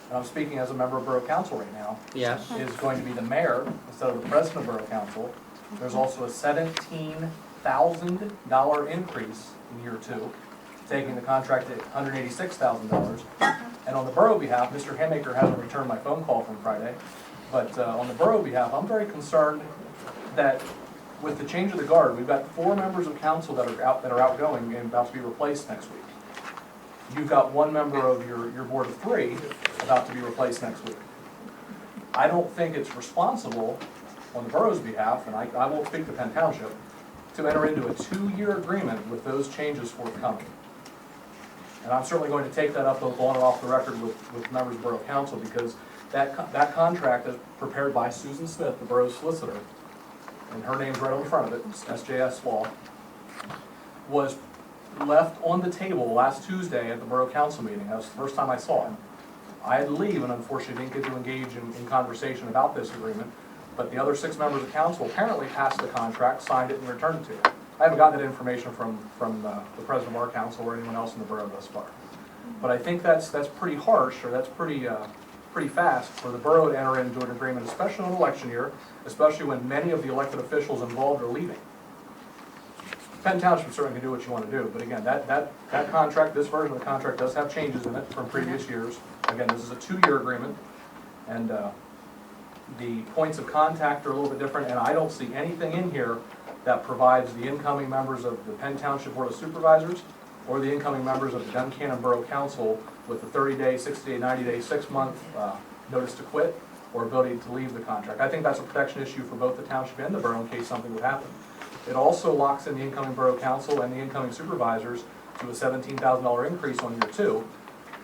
and I'm speaking as a member of Borough Council right now, Yes. is going to be the mayor instead of the president of Borough Council. There's also a $17,000 increase in year 2, taking the contract at $186,000. And on the borough behalf, Mr. Hammaker hasn't returned my phone call from Friday, but on the borough behalf, I'm very concerned that with the change of the guard, we've got 4 members of council that are outgoing and about to be replaced next week. You've got 1 member of your board of 3 about to be replaced next week. I don't think it's responsible on the borough's behalf, and I won't speak to Penn Township, to enter into a 2-year agreement with those changes forthcoming. And I'm certainly going to take that up both on and off the record with members of Borough Council, because that contract is prepared by Susan Smith, the borough's solicitor, and her name's right on the front of it, SJS Law, was left on the table last Tuesday at the Borough Council meeting. That was the first time I saw it. I had to leave and unfortunately didn't get to engage in conversation about this agreement, but the other 6 members of council apparently passed the contract, signed it, and returned it to me. I haven't gotten that information from the president of our council or anyone else in the borough thus far. But I think that's pretty harsh, or that's pretty fast for the borough to enter into an agreement, especially in an election year, especially when many of the elected officials involved are leaving. Penn Township certainly can do what you want to do, but again, that contract, this version of the contract does have changes in it from previous years. Again, this is a 2-year agreement, and the points of contact are a little bit different, and I don't see anything in here that provides the incoming members of the Penn Township Board of Supervisors or the incoming members of the Duncannon Borough Council with a 30-day, 60-day, 90-day, 6-month notice to quit or ability to leave the contract. I think that's a protection issue for both the township and the borough in case something would happen. It also locks in the incoming Borough Council and the incoming supervisors to a $17,000 increase on year 2.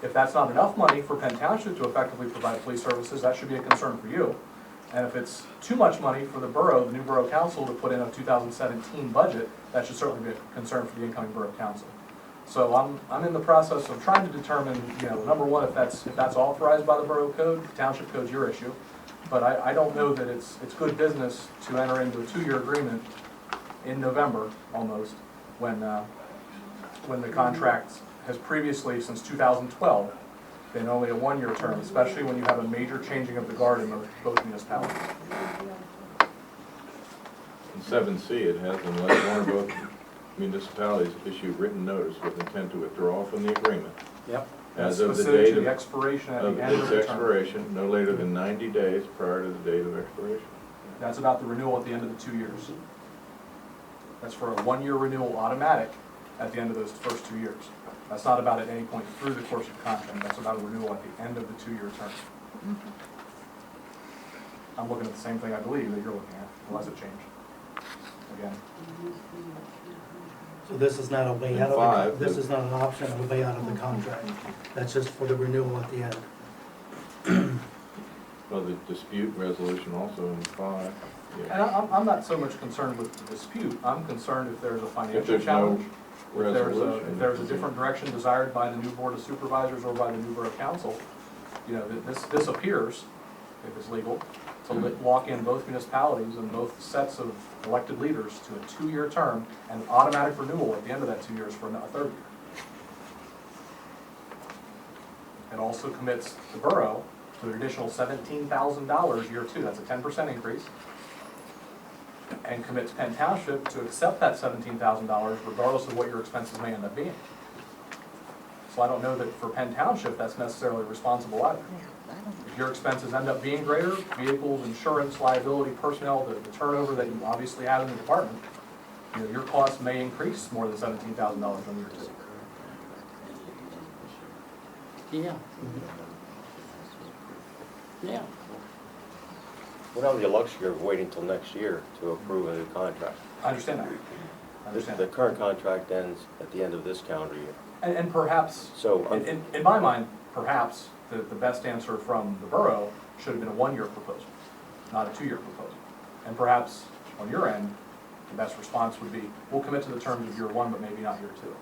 If that's not enough money for Penn Township to effectively provide police services, that should be a concern for you. And if it's too much money for the borough, the new Borough Council, to put in a 2017 budget, that should certainly be a concern for the incoming Borough Council. So I'm in the process of trying to determine, number one, if that's authorized by the Borough Code. The Township Code's your issue. But I don't know that it's good business to enter into a 2-year agreement in November, almost, when the contract has previously, since 2012, been only a 1-year term, especially when you have a major changing of the guard in both municipalities. In 7C, it has, unless one or both municipalities issue written notice with intent to withdraw from the agreement. Yep. As of the Specific date to of the expiration at of the end of its the term. expiration, no later than 90 days prior to the date of expiration. That's about the renewal at the end of the 2 years. That's for a 1-year renewal automatic at the end of those first 2 years. That's not about at any point through the course of the contract. That's about a renewal at the end of the 2-year term. I'm looking at the same thing, I believe, that you're looking at, unless it changed. Again. So this is not a way out of this is not an option of a way out of the contract. That's just for the renewal at the end. Well, the dispute resolution also in 5. And Yeah. I'm not so much concerned with the dispute, I'm concerned if there's a If financial there's no challenge, resolution. if there's a different direction desired by the new Board of Supervisors or by the new Borough Council, you know, this appears, if it's legal, to lock in both municipalities and both sets of elected leaders to a 2-year term and automatic renewal at the end of that 2 years for a third year. It also commits the borough to an additional $17,000 year 2, that's a 10% increase, and commits Penn Township to accept that $17,000 regardless of what your expenses may end up being. So I don't know that for Penn Township, that's necessarily responsible either. If your expenses end up being greater, vehicles, insurance, liability, personnel, the turnover that you obviously have in the department, you know, your costs may increase more than $17,000 on year 2. Yeah. Yeah. We don't have the luxury of waiting till next year to approve a new contract. I understand that. I This- understand The that. current contract ends at the end of this calendar year. And perhaps, So, in my mind, perhaps the best answer from the borough should have been a 1-year proposal, not a 2-year proposal. And perhaps on your end, the best response would be, we'll commit to the terms of year 1, but maybe not year 2.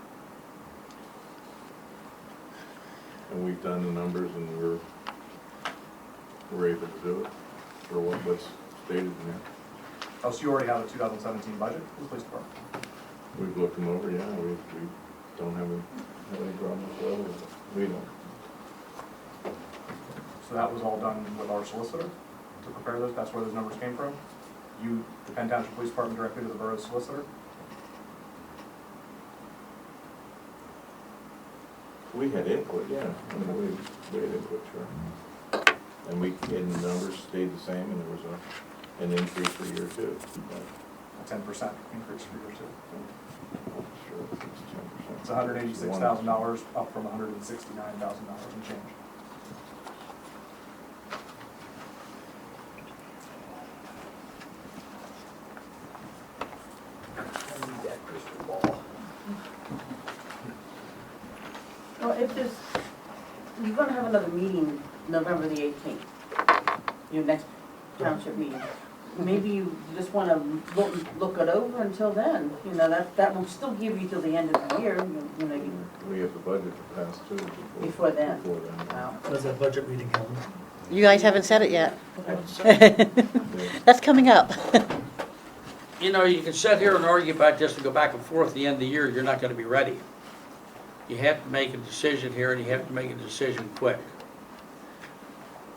And we've done the numbers and we're able to do it for what's stated in there. Oh, so you already have a 2017 budget for the police department? We've looked them over, yeah, we don't have any problems whatsoever with it. We don't. So that was all done with our solicitor to prepare those? That's where those numbers came from? You, the Penn Township Police Department, directly to the borough's solicitor? We had input, yeah, I mean, we had input, sure. And and the numbers stayed the same, and there was an increase for year 2. A 10% increase for year 2. Sure, it's 10%. It's $186,000 up from $169,000 and change. Well, if there's, you're gonna have another meeting November the 18th, your next township meeting. Maybe you just wanna look it over until then, you know, that will still give you till the end of the year, you know, We have the budget to pass too. before then. When does that budget meeting happen? You guys haven't said it yet. That's coming up. You know, you can sit here and argue about this and go back and forth at the end of the year, you're not gonna be ready. You have to make a decision here, and you have to make a decision quick.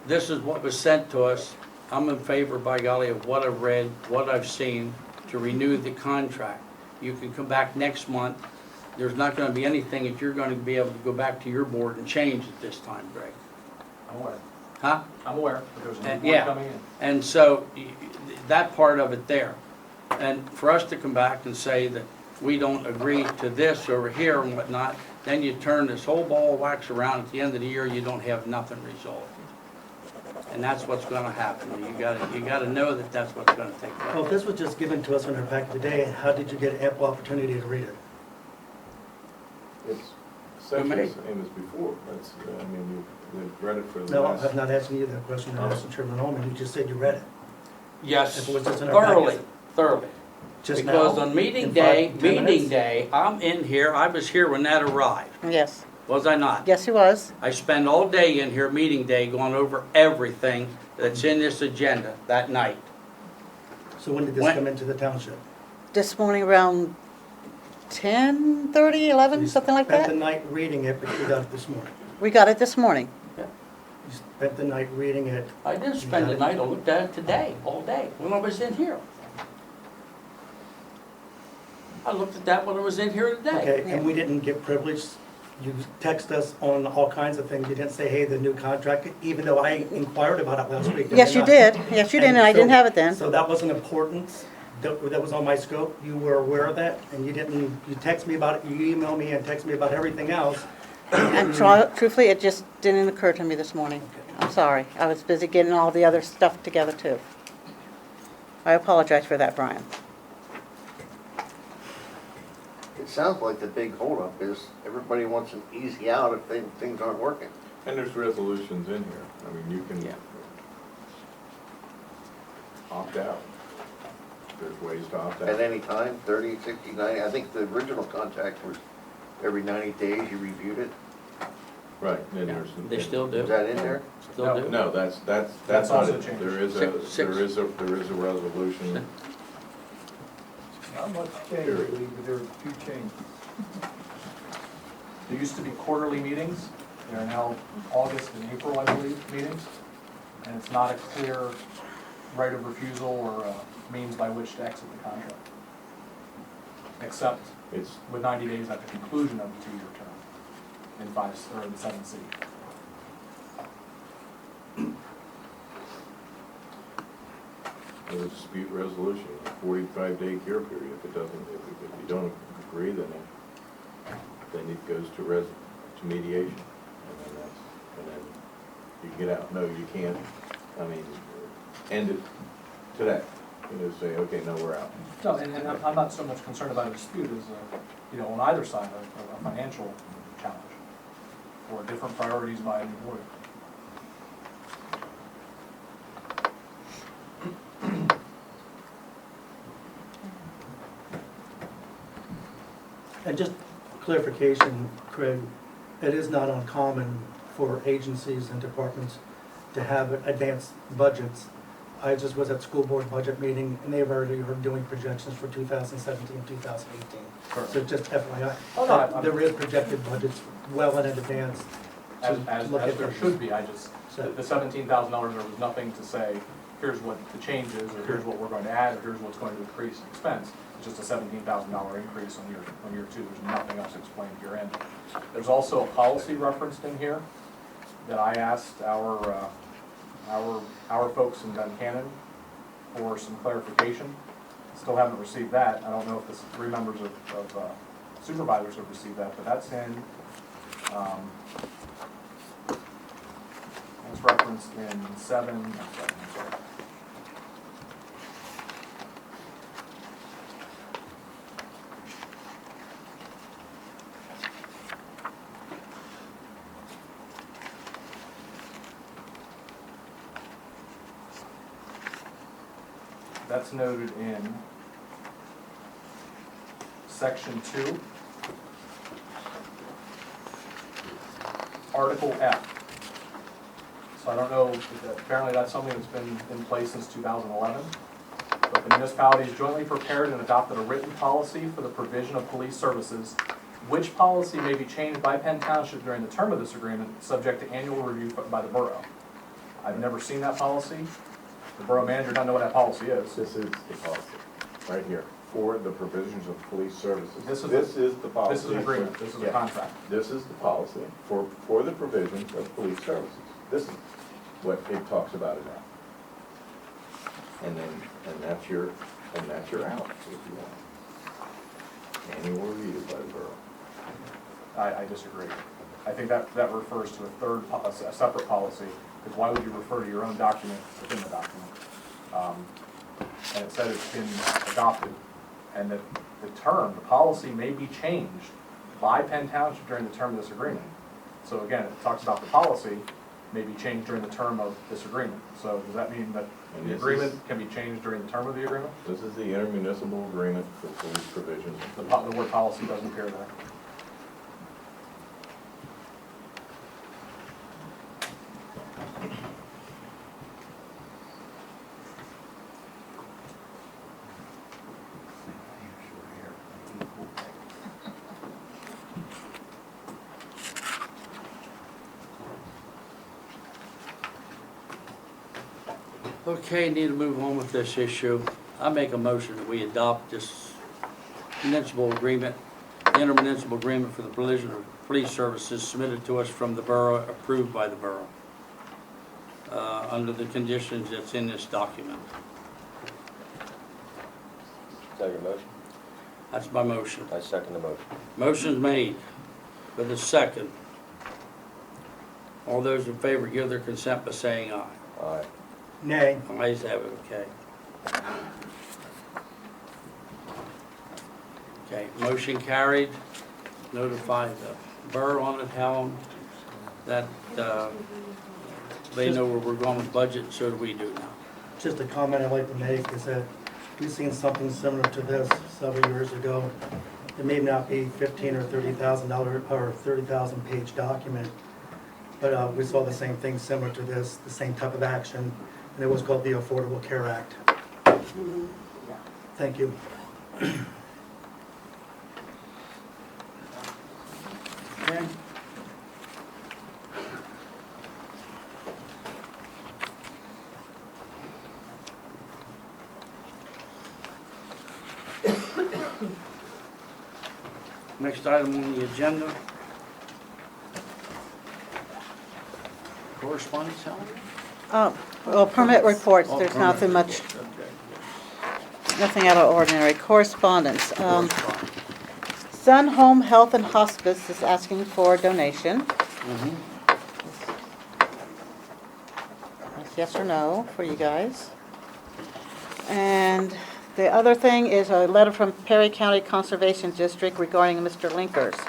This is what was sent to us. I'm in favor, by golly, of what I've read, what I've seen, to renew the contract. You can come back next month. There's not gonna be anything that you're gonna be able to go back to your board and change at this time, Greg. I'm aware. Huh? I'm aware, but there's a new Yeah. board coming in. And so, that part of it there. And for us to come back and say that we don't agree to this over here and whatnot, then you turn this whole ball of wax around, at the end of the year, you don't have nothing resolved. And that's what's gonna happen. You gotta know that that's what's gonna take place. Well, if this was just given to us in our packet today, how did you get ample opportunity to read it? It's essentially the same as before. That's, I mean, we've read it for the No, last. I'm not asking you that question, I'm asking Chairman Holman, you just said you read it. Yes, If it was just in our packet. thoroughly. Just now? Because on meeting In day, 5-10 minutes? I'm in here, I was here when that arrived, Yes, was I not? yes, he was. I spend all day in here, meeting day, going over everything that's in this agenda that night. So when did this When- come into the township? This morning around 10:30, 11, something like Spent the that. night reading it, but you got it this morning. We got it this morning. You spent the night reading it. I didn't spend the night, I looked at it today, all day, when I was in here. I looked at that when I was in here today. Okay, and we didn't get privileged. You text us on all kinds of things. You didn't say, hey, the new contract, even though I inquired about it last week. Yes, you did. Yes, you did, and I didn't have it then. So that wasn't important. That was on my scope. You were aware of that, and you didn't, you text me about it, you email me and text me about everything else. And truthfully, it just didn't occur to me this morning. I'm sorry. I was busy getting all the other stuff together too. I apologize for that, Brian. It sounds like the big holdup is everybody wants an easy out if things aren't working. And there's resolutions in here. I mean, you can, opt out. There's ways to opt out. At any time, 30, 60, 90, I think the original contract was every 90 days you reviewed it. Right, and there's. They still do. Is that in there? Still do. No, that's That's not also it. changed. There is there is a resolution. Not much change, but there are a few changes. There used to be quarterly meetings. They are now August and April, I believe, meetings. And it's not a clear right of refusal or means by which to exit the contract. Except It's, with 90 days at the conclusion of the 2-year term in 7C. there's a dispute resolution, a 45-day cure period. If it doesn't, if you don't agree, then it goes to mediation. And then you can get out. No, you can't, I mean, end it today. You know, say, okay, no, we're out. No, and I'm not so much concerned about a dispute as, you know, on either side, a financial challenge or different priorities by the board. And just clarification, Craig, it is not uncommon for agencies and departments to have advanced budgets. I just was at school board budget meeting, and they've already are doing projections for 2017, 2018. Correct. So just FYI, Oh, no, there is projected budgets well in advance to As look at there them. should be, the $17,000, there was nothing to say, here's what the change is, or here's what we're going to add, or here's what's going to increase in expense. It's just a $17,000 increase on year 2, there's nothing else explained here. And there's also a policy referenced in here that I asked our folks in Duncannon for some clarification. Still haven't received that. I don't know if the 3 members of supervisors have received that, but that's in, it's referenced in 7, I'm sorry. That's noted in section 2, Article F. So I don't know, apparently that's something that's been in place since 2011. But the municipalities jointly prepared and adopted a written policy for the provision of police services, which policy may be changed by Penn Township during the term of this agreement, subject to annual review by the borough. I've never seen that policy. The borough manager doesn't know what that policy is. This is the policy, right here, for the provisions of police services. This is the policy. This is an agreement, this is a Yeah. contract. This is the policy for the provisions of police services. This is what it talks about it now. And that's your out, if you want. Annual review by the borough. I disagree. I think that refers to a separate policy, because why would you refer to your own document within the document? And it said it's been adopted, and that the policy may be changed by Penn Township during the term of this agreement. So again, it talks about the policy may be changed during the term of this agreement. So does that mean that And the this agreement is- can be changed during the term of the agreement? This is the intermunicipal agreement for police provisions. The word policy doesn't appear there. Okay, need to move on with this issue. I make a motion that we adopt this municipal agreement, intermunicipal agreement for the provision of police services submitted to us from the borough, approved by the borough, under the conditions that's in this document. Is that your motion? That's my motion. I second the motion. Motion's made with a second. All those in favor give their consent by saying aye. Aye. Nay. Ayes have it, okay. Okay, motion carried. Notify the borough on it, how that they know where we're going with budget, and so do we do now. Just a comment I'd like to make is that we've seen something similar to this several years ago. It may not be $15,000 or $30,000 or 30,000 page document, but we saw the same thing similar to this, the same type of action, and it was called the Affordable Care Act. Thank you. Okay. Next item on the agenda. Correspondence, Helen? Well, permit reports, Oh, there's permit nothing much, report, okay. nothing out of ordinary. Correspondence. Correspondence. Sun Home Health and Hospice is asking for a donation. Mhm. That's yes or no for you guys. And the other thing is a letter from Perry County Conservation District regarding Mr. Linkers.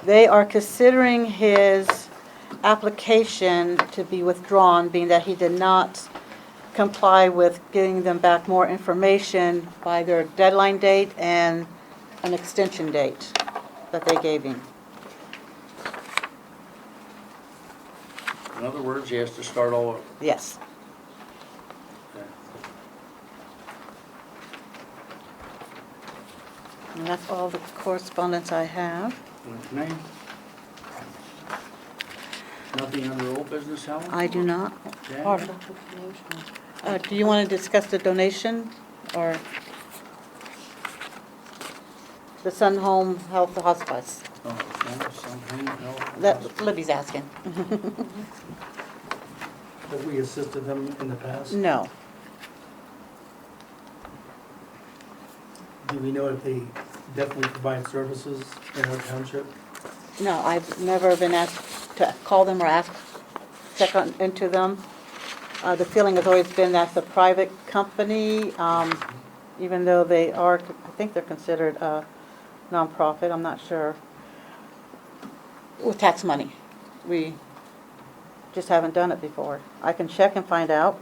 They are considering his application to be withdrawn, being that he did not comply with getting them back more information by their deadline date and an extension date that they gave him. In other words, he has to start all over. Yes. Okay. And that's all the correspondence I have. Okay. Nothing under old business, Helen? I do not. Okay. Do you want to discuss the donation or the Sun Home Health Hospice? Oh, okay, something else. That Libby's asking. Have we assisted them in the past? No. Do we know if they definitely provide services in our township? No, I've never been asked to call them or check into them. The feeling has always been that's a private company, even though they are, I think they're considered a nonprofit, I'm not sure, with tax money. We just haven't done it before. I can check and find out.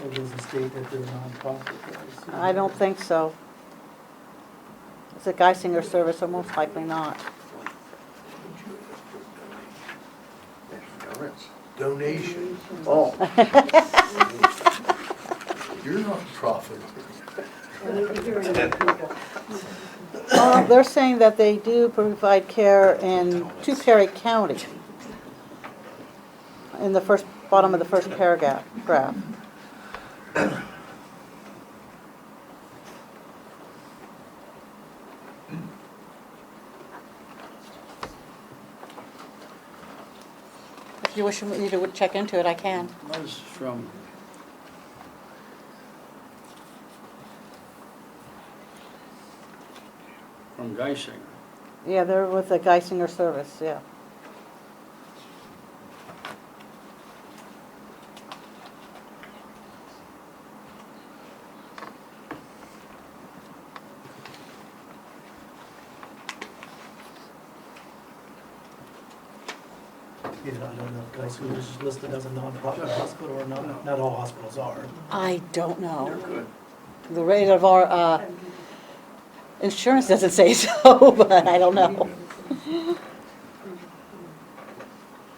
It doesn't state that they're nonprofit. I don't think so. It's a Geisinger service, so most likely not. Donation. Oh. You're not a profit. They're saying that they do provide care to Perry County. In the bottom of the first paragraph. If you wish me to check into it, I can. Was from Geisinger. Yeah, they're with the Geisinger service, yeah. Yeah, I don't know if Geisinger is listed as a nonprofit hospital or not. Not all hospitals are. I don't know. They're good. The rate of our insurance doesn't say so, but I don't know.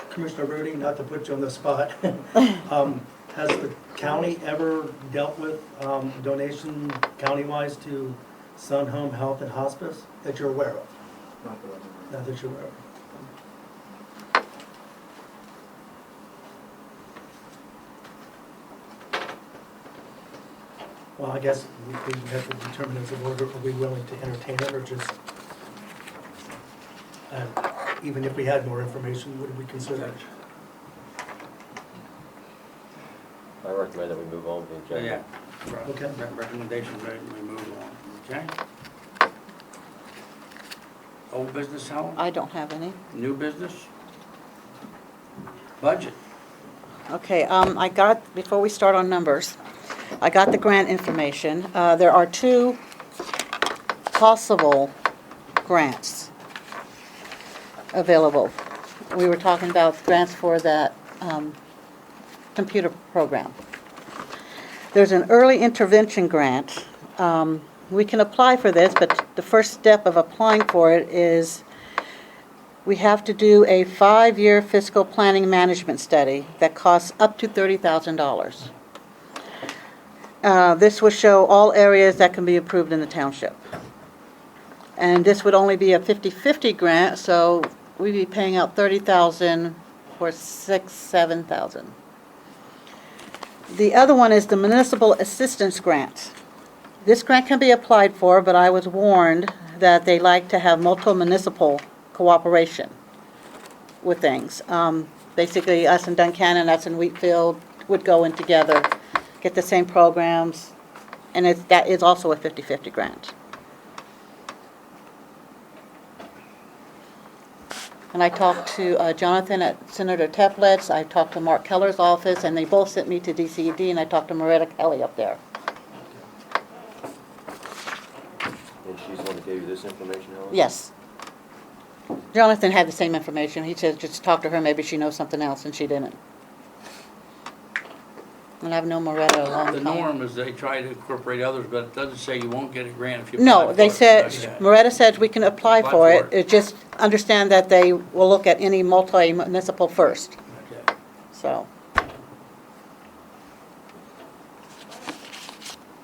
Commissioner Rudy, not to put you on the spot, has the county ever dealt with donation county-wise to Sun Home Health and Hospice that you're aware of? Not that I'm aware of. Not that you're aware of. Well, I guess we have to determine as a board, are we willing to entertain it or just, even if we had more information, would we consider it? I recommend that we move on with the agenda. Yeah. Okay. That recommendation made, we move on. Okay? Old business, Helen? I don't have any. New business? Budget. Okay, I got, before we start on numbers, I got the grant information. There are 2 possible grants available. We were talking about grants for that computer program. There's an early intervention grant. We can apply for this, but the first step of applying for it is we have to do a 5-year fiscal planning management study that costs up to $30,000. This will show all areas that can be improved in the township. And this would only be a 50/50 grant, so we'd be paying out $30,000 for $7,000. The other one is the Municipal Assistance Grant. This grant can be applied for, but I was warned that they like to have multi-municipal cooperation with things. Basically, us in Duncannon, us in Wheatfield would go in together, get the same programs, and that is also a 50/50 grant. And I talked to Jonathan at Senator Teplet's, I talked to Mark Keller's office, and they both sent me to DCED, and I talked to Moretta Kelly up there. And she's the one that gave you this information, Helen? Yes. Jonathan had the same information. He said just talk to her, maybe she knows something else, and she didn't. And I've known Moretta a long The time. norm is they try to incorporate others, but it doesn't say you won't get a grant if you apply No, for they it. said, Okay. Moretta said we can apply Apply for for it. It just understand that they will look at any multi-municipal first, Okay. so.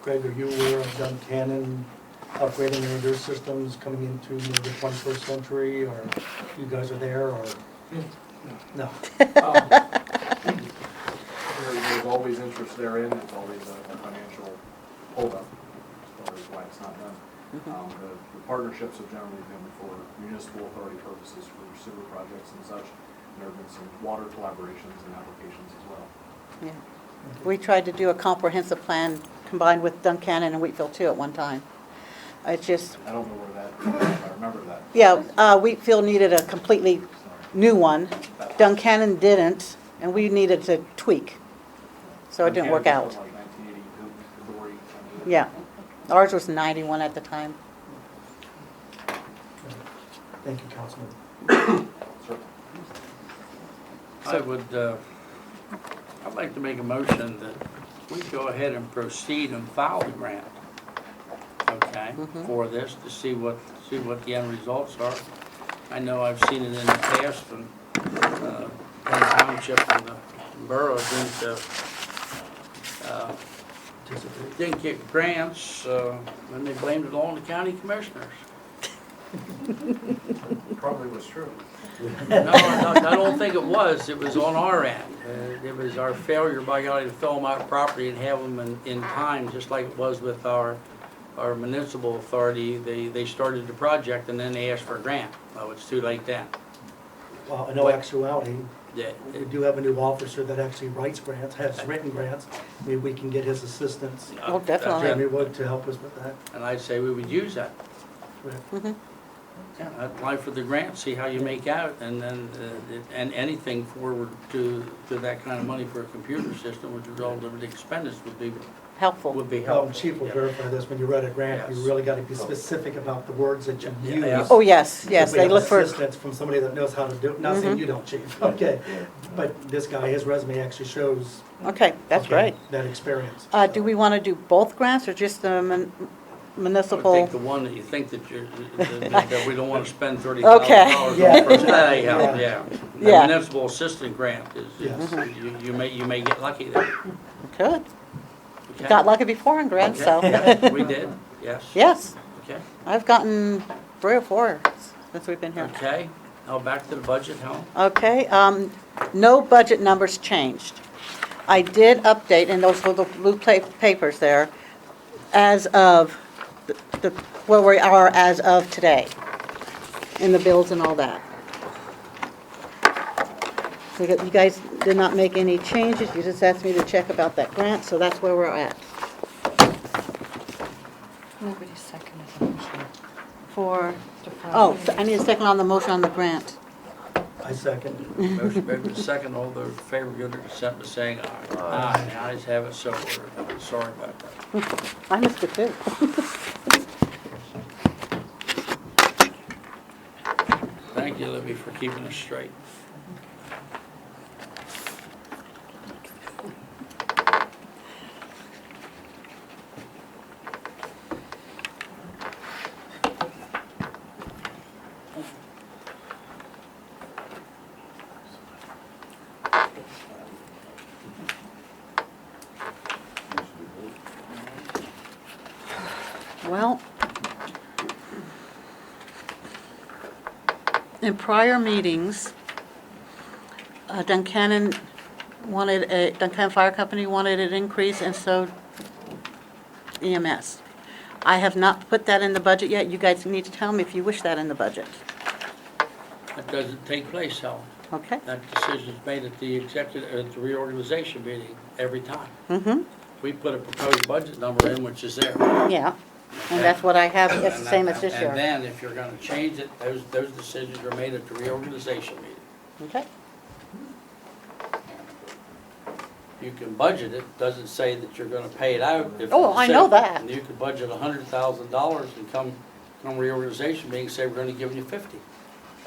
Greg, are you aware of Duncannon upgrading their systems coming into the 21st century, or you guys are there, or? No. There's always interest therein, it's always a financial holdup as far as why it's not done. The partnerships have generally been for municipal authority purposes for sewer projects and such. And there have been some water collaborations and applications as well. Yeah. We tried to do a comprehensive plan combined with Duncannon and Wheatfield too at one time. It's just, I don't know where that, I remember that. yeah, Wheatfield needed a completely new one. Duncannon didn't, and we needed to tweak. So it didn't work out. Like 1982, Dory, Yeah. Ours was 91 at the time. Thank you, Councilman. I'd like to make a motion that we go ahead and proceed and file the grant, okay, for this, to see what the end results are. I know I've seen it in the past, and Penn Township and the borough didn't get grants, and they blamed it all on the county commissioners. Probably was true. No, I don't think it was. It was on our end. It was our failure by golly to fill them out properly and have them in time, just like it was with our municipal authority. They started the project and then they asked for a grant. Well, it's too late then. Well, in all actuality, Yeah, we do have a new officer that actually writes grants, has written grants. Maybe we can get his assistance, Well, definitely. Jeremy Wood, to help us with that. And I'd say we would use that. Yeah, apply for the grant, see how you make out, and then, and anything forward to that kind of money for a computer system, which is relatively expensive, would be Helpful. Well, helpful. Chief will Yeah. verify this, when you write a grant, you Yes. really gotta be specific about the words that you use. Yeah. Oh, yes, We yes, they have look for, assistance from somebody that knows how to do it, not saying you don't, Chief, okay. But this guy, his resume actually shows. okay, that's okay, great. that experience. Do we want to do both grants or just the municipal? I think the one that you think that that we don't want to spend $30,000 Okay. on Yeah. first, that ain't help, yeah. The Yeah. municipal assistant grant is, Yes. you may get lucky there. Good. Okay? Got lucky before in grants, so. Okay. We did, yes. Yes, Okay, I've gotten 3 or 4 since we've been here. okay. Now back to the budget, Helen. Okay, no budget numbers changed. I did update, and those little blue papers there, as of, where we are as of today, in the bills and all that. So you guys did not make any changes, you just asked me to check about that grant, so that's where we're at. Nobody seconded the motion. For, To file. oh, so I need a second on the motion on the grant. I second. Motion made with second, all those in favor, give their consent by saying aye. Aye. The ayes have it, so ordered. Sorry about that. I missed it too. Thank you, Libby, for keeping us straight. Well, in prior meetings, Duncannon Fire Company wanted an increase, and so EMS. I have not put that in the budget yet. You guys need to tell me if you wish that in the budget. That doesn't take place, Helen. Okay? That decision's made at the at the reorganization meeting every time. Mm-hmm, We put a proposed budget number in, which is there. yeah. And that's what I have, it's the same as this And year. then, if you're gonna change it, those decisions are made at the reorganization meeting. Okay? You can budget it, doesn't say that you're gonna pay it out. If Oh, it's I know safe. that. And you could budget $100,000 and come reorganization meeting, say we're gonna give you 50.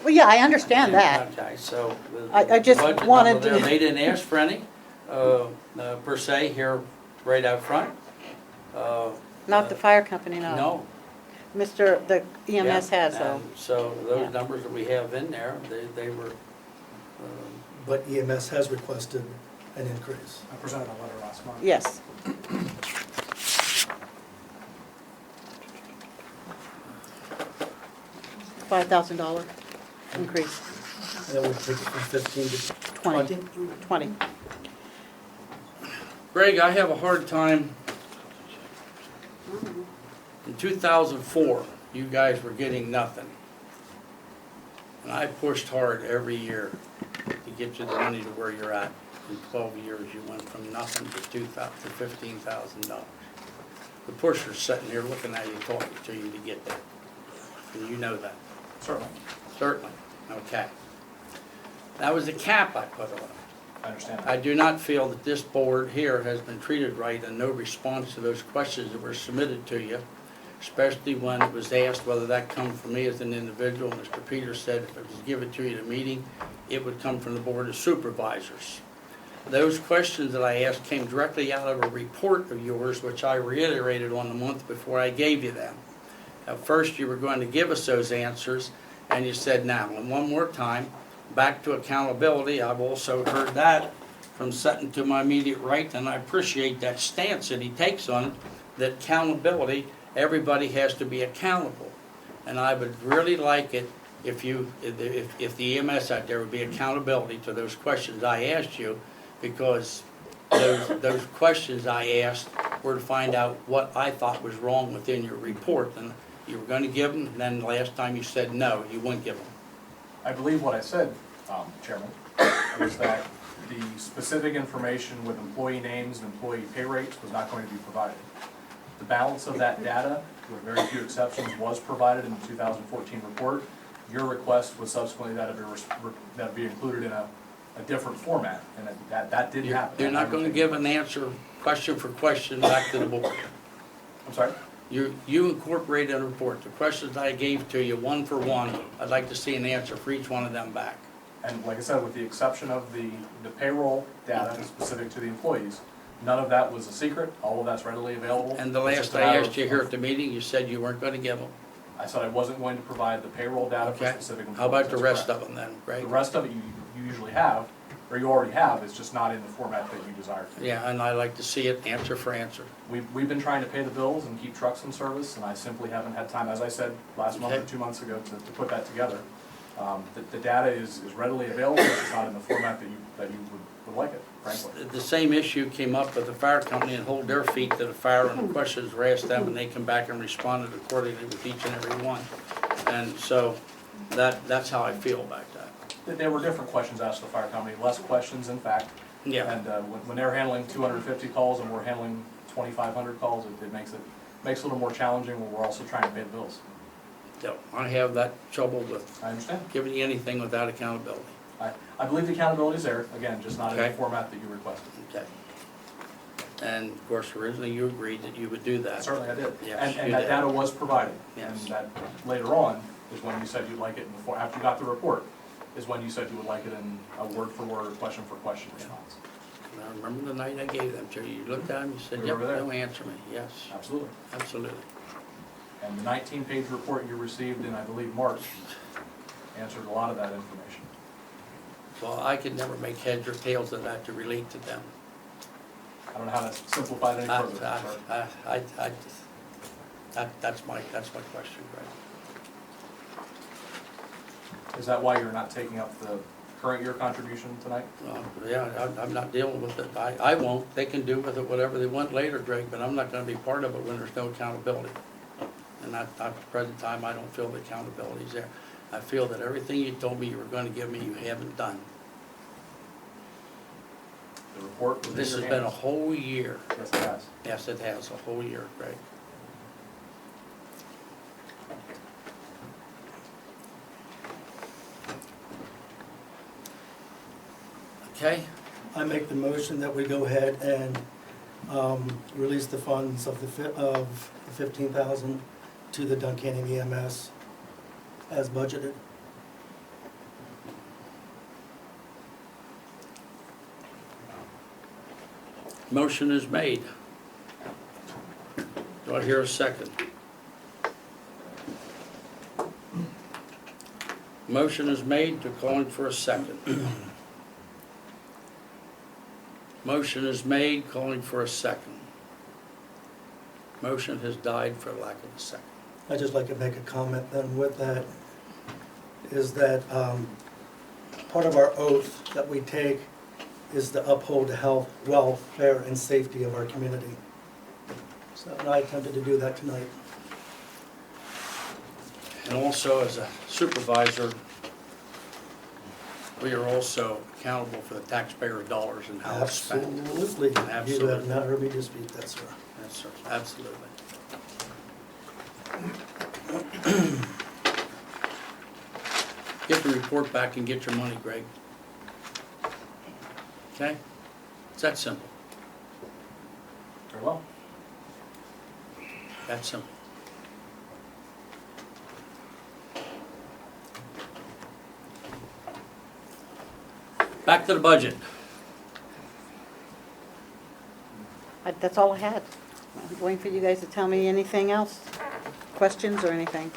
Well, yeah, I understand that. Okay, so I just budget wanted number there, to- they didn't ask for any, per se, here, right out front. Not the fire company, no. No. The EMS Yeah, has, though. and so those Yeah. numbers that we have in there, they were, But EMS has requested an increase. I presented a letter last month. Yes. $5,000 increase, That would take it from 15 to 20. 20. Greg, I have a hard time. In 2004, you guys were getting nothing. And I pushed hard every year to get you the money to where you're at. In 12 years, you went from nothing to $15,000. The pusher's sitting here looking at you, talking to you to get there. And you know that. Certainly, Certainly. Okay. That was the cap I put on it. I understand that. I do not feel that this board here has been treated right and no response to those questions that were submitted to you, especially when it was asked whether that come from me as an individual. Mr. Peters said if it was given to you at a meeting, it would come from the Board of Supervisors. Those questions that I asked came directly out of a report of yours, which I reiterated on the month before I gave you them. At first, you were going to give us those answers, and you said now. And one more time, back to accountability, I've also heard that from sitting to my immediate right, and I appreciate that stance that he takes on it, that accountability, everybody has to be accountable. And I would really like it if the EMS out there would be accountability to those questions I asked you, because those questions I asked were to find out what I thought was wrong within your report. And you were going to give them, and then last time you said no, you wouldn't give them. I believe what I said, Chairman, was that the specific information with employee names and employee pay rates was not going to be provided. The balance of that data, with very few exceptions, was provided in the 2014 report. Your request was subsequently that it be included in a different format, and that didn't happen. You're not going to give an answer, question for question, back to the board. I'm sorry? You incorporated a report. The questions I gave to you, one for one, I'd like to see an answer for each one of them back. And like I said, with the exception of the payroll data specific to the employees, none of that was a secret. All of that's readily available. And the last I asked you here at the meeting, you said you weren't going to give them. I said I wasn't going to provide the payroll data for Okay. specific employees. How about the That's rest correct. of them then, Greg? The rest of it you usually have, or you already have, it's just not in the format that you desire. Yeah, and I'd like to see it answer for answer. We've been trying to pay the bills and keep trucks in service, and I simply haven't had time, as I said last month or Okay. 2 months ago, to put that together. The data is readily available, it's just not in the format that you would like it, frankly. The same issue came up with the fire company and hold their feet to the fire, and the questions were asked them, and they come back and responded accordingly with each and every one. And so that's how I feel about that. There were different questions asked of the fire company, less questions in fact. Yeah. And when they're handling 250 calls and we're handling 2,500 calls, it makes it a little more challenging when we're also trying to pay the bills. So I have that trouble with I understand. giving you anything without accountability. I believe the accountability is there, again, just not in the Okay. format that you requested. Okay. And of course, originally you agreed that you would do that. Certainly I did. Yes, And you that did. data was provided. Yes. And that later on is when you said you'd like it after you got the report, is when you said you would like it in a word-for-word, question-for-question response. And I remember the night I gave them to you. You looked at them, you said, We yep, were there. they'll answer me. Yes, Absolutely. absolutely. And the 19-page report you received in, I believe, March, answered a lot of that information. Well, I could never make heads or tails of that to relate to them. I don't know how to simplify it any further, sir. That's my question, Greg. Is that why you're not taking up the current year contribution tonight? Yeah, I'm not dealing with it. I won't. They can do with it whatever they want later, Greg, but I'm not gonna be part of it when there's no accountability. And at the present time, I don't feel the accountability's there. I feel that everything you told me you were gonna give me, you haven't done. The report was in This your has been a hands. whole year. Yes, it has. Yes, it has, a whole year, Greg. Okay? I make the motion that we go ahead and release the funds of the 15,000 to the Duncannon EMS as budgeted. Motion is made. Do I hear a second? Motion is made to calling for a second. Motion is made, calling for a second. Motion has died for lack of a second. I'd just like to make a comment then with that, is that part of our oath that we take is to uphold the health, welfare, and safety of our community. So and I attempted to do that tonight. And also, as a supervisor, we are also accountable for the taxpayer dollars and how it's spent. Absolutely. You Absolutely. have not heard me dispute that, sir. Yes, sir, absolutely. Get the report back and get your money, Greg. Okay? It's that simple. Very well. That simple. Back to the budget. That's all I had. I'm waiting for you guys to tell me anything else, questions or anything.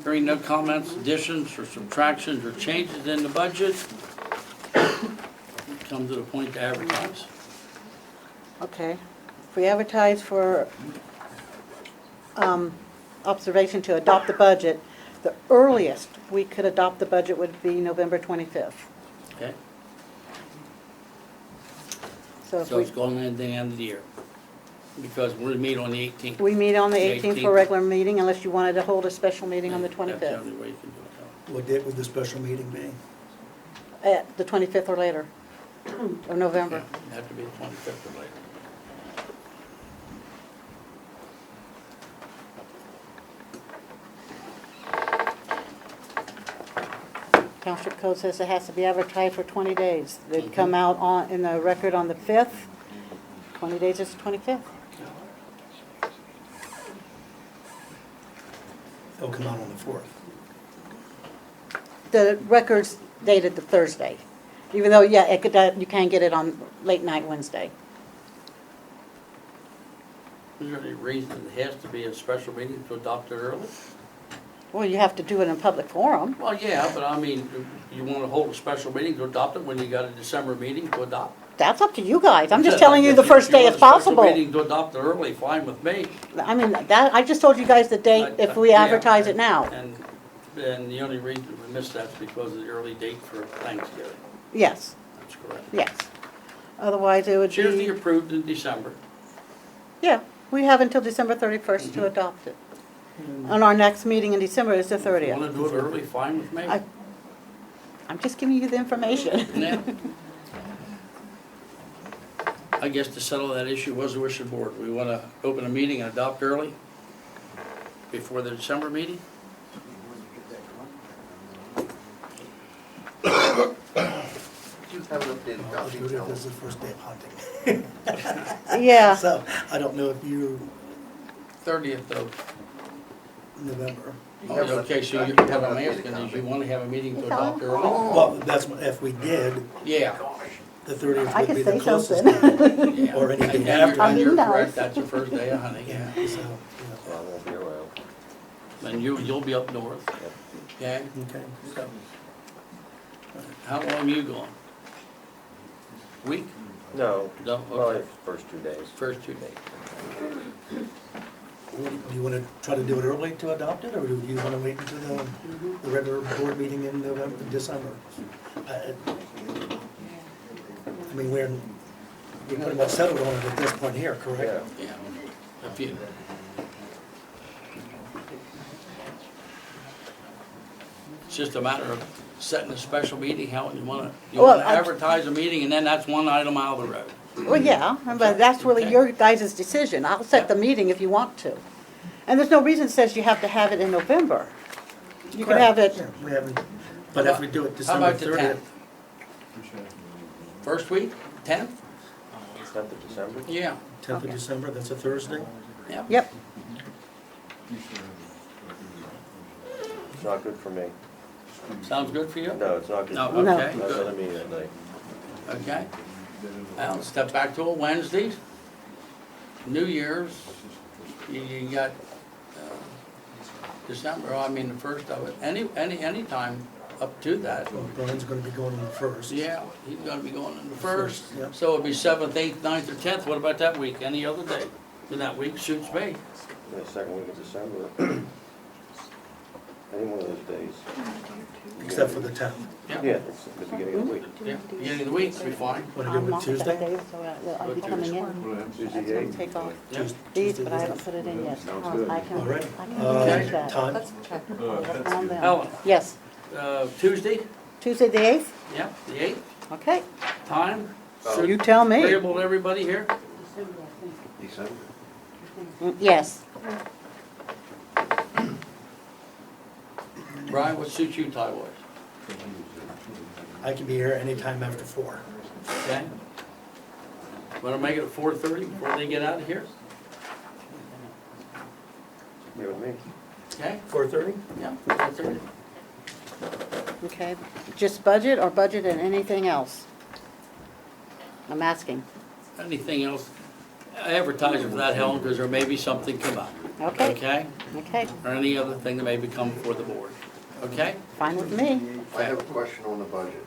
Hearing no comments, additions, or subtractions, or changes in the budget, come to the point to advertise. Okay. If we advertise for observation to adopt the budget, the earliest we could adopt the budget would be November 25th. Okay? So if So it's we, going into the end of the year. Because we're to meet on the 18th. we meet on the 18th for a 18th. regular meeting, unless you wanted to hold a special meeting on the That's the 25th. only way you can do What date would the special meeting be? At the 25th or later, of it. November. Yeah, it'd have to be the 25th or later. Township code says it has to be advertised for 20 days. They'd come out on, in the record on the 5th. 20 days is the 25th. It'll come out on the 4th. The record's dated the Thursday, even though, yeah, it could, you can get it on late night Wednesday. Is there any reason it has to be a special meeting to adopt it early? Well, you have to do it in a public forum. Well, yeah, but I mean, you want to hold a special meeting to adopt it when you got a December meeting to adopt? That's up to you guys. I'm just telling you the first day is If you want a possible. special meeting to adopt it early, fine with me. I mean, that, I just told you guys the date if we Yeah, advertise it now. And the only reason we missed that is because of the early date for Thanksgiving. Yes, That's correct. yes. Otherwise, it would It's usually be, approved in December. yeah, we have until December 31st to adopt it. And our next meeting in December is the If you 30th. want to do it early, fine with me. I'm just giving you the information. Yeah. I guess to settle that issue was the wish of the board. We want to open a meeting and adopt early before the December meeting? Do you have an updated copy? This is the first day of hunting. Yeah, So I don't know if you, 30th of, November. oh, okay, so you have, I'm asking, is you want to have a meeting to adopt early? Well, that's, if we did, Yeah. the 30th I would could be the say closest something. day. Or any day And after. I'm you're being correct, nice. that's your first day of hunting, yeah. Yeah, so, Well, I won't be around. And you'll be up north, okay? yeah, okay. How long are you going? Week? No, No, well, okay. first 2 days. First 2 days. Do you want to try to do it early to adopt it, or do you want to wait until the regular board meeting in November, December? I mean, we're pretty much settled on it at this point here, correct? Yeah. Yeah. If you, it's just a matter of setting a special meeting, how you want Well, to advertise a meeting, and then that's one item out of the road. Well, yeah, but that's really Okay. your guys' decision. I'll set the meeting if you want to. And there's no reason that says you have to have it in November. You can have it, Yeah, we haven't, but if we do it How December about the 30th. 10th? First week, 10th? 10th of December? Yeah. 10th of December, that's a Thursday? Yep. yep, It's not good for me. Sounds good for you? No, it's not good No, for me. No. okay, I have another good. meeting that night. Okay. Now, step back to a Wednesday. New Year's, you got December, I mean, the first of it, any time up to that. Well, Brian's gonna be going on the first. Yeah, he's gonna be going in the first, Yep. so it'll be 7th, 8th, 9th, or 10th. What about that week? Any other day? Then that week suits me. The second week of December. Any one of those days. Except for the 10th. Yeah, it's the beginning of the week. Yeah, beginning of the week, will be fine. Want to do I'm it off that Tuesday? day, so I'll be coming in. Tuesday, That's the gonna 8th. take off Yeah. these, but I haven't put it in yet. Sounds good. I can All right. change that. Time? Let's check. That's on them. Helen, Yes, Tuesday, Tuesday the 8th? yeah, the 8th, Okay, time. you tell me. Agreeable to everybody here? December. Yes, Brian, what suits you time-wise? I can be here anytime after 4. Okay? Want to make it at 4:30 before they get out of here? You with me? Okay? 4:30? Yeah, 4:30. okay. Just budget or budget and anything else? I'm asking. Anything else? Advertise it for that, Helen, because there may be something come up. Okay, Okay? okay, Or any other thing that may become before the board. Okay? fine with me. I have a question on the budget.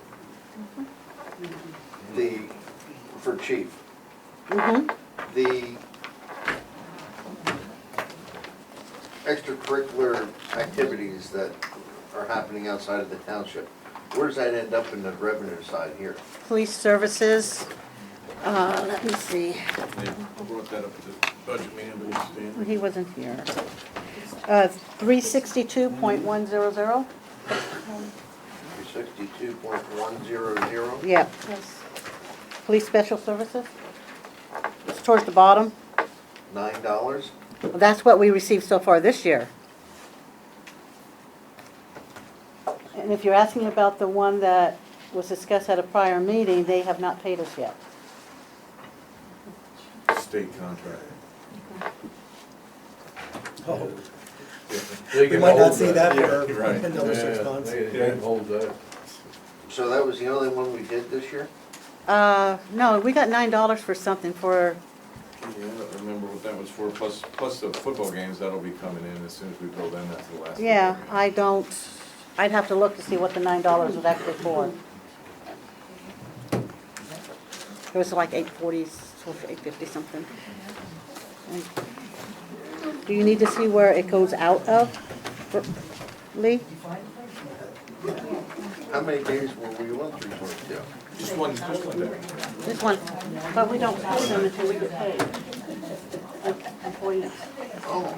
For chief, Mm-hmm. the extracurricular activities that are happening outside of the township, where does that end up in the revenue side here? Police services, let me see. They brought that up at the budget meeting, but he's staying. He wasn't here. 362.100? 62.100? Yep. Police special services? It's towards the bottom. $9? That's what we received so far this year. And if you're asking about the one that was discussed at a prior meeting, they have not paid us yet. State contract. Oh, They we can might not hold see that Yeah, for right. another 6 months. They can hold that. So that was the only one we did this year? No, we got $9 for something for, Yeah, I don't remember what that was for, plus the football games, that'll be coming in as soon as we build in, that's the last. yeah, football I don't, I'd have to look to see what the $9 was actually for. It was like $8.40, $8.50 something. And do you need to see where it goes out of, Lee? How many days were we on 322? game. Just one day. This one, but we don't pay them until we get paid. Employees. Oh,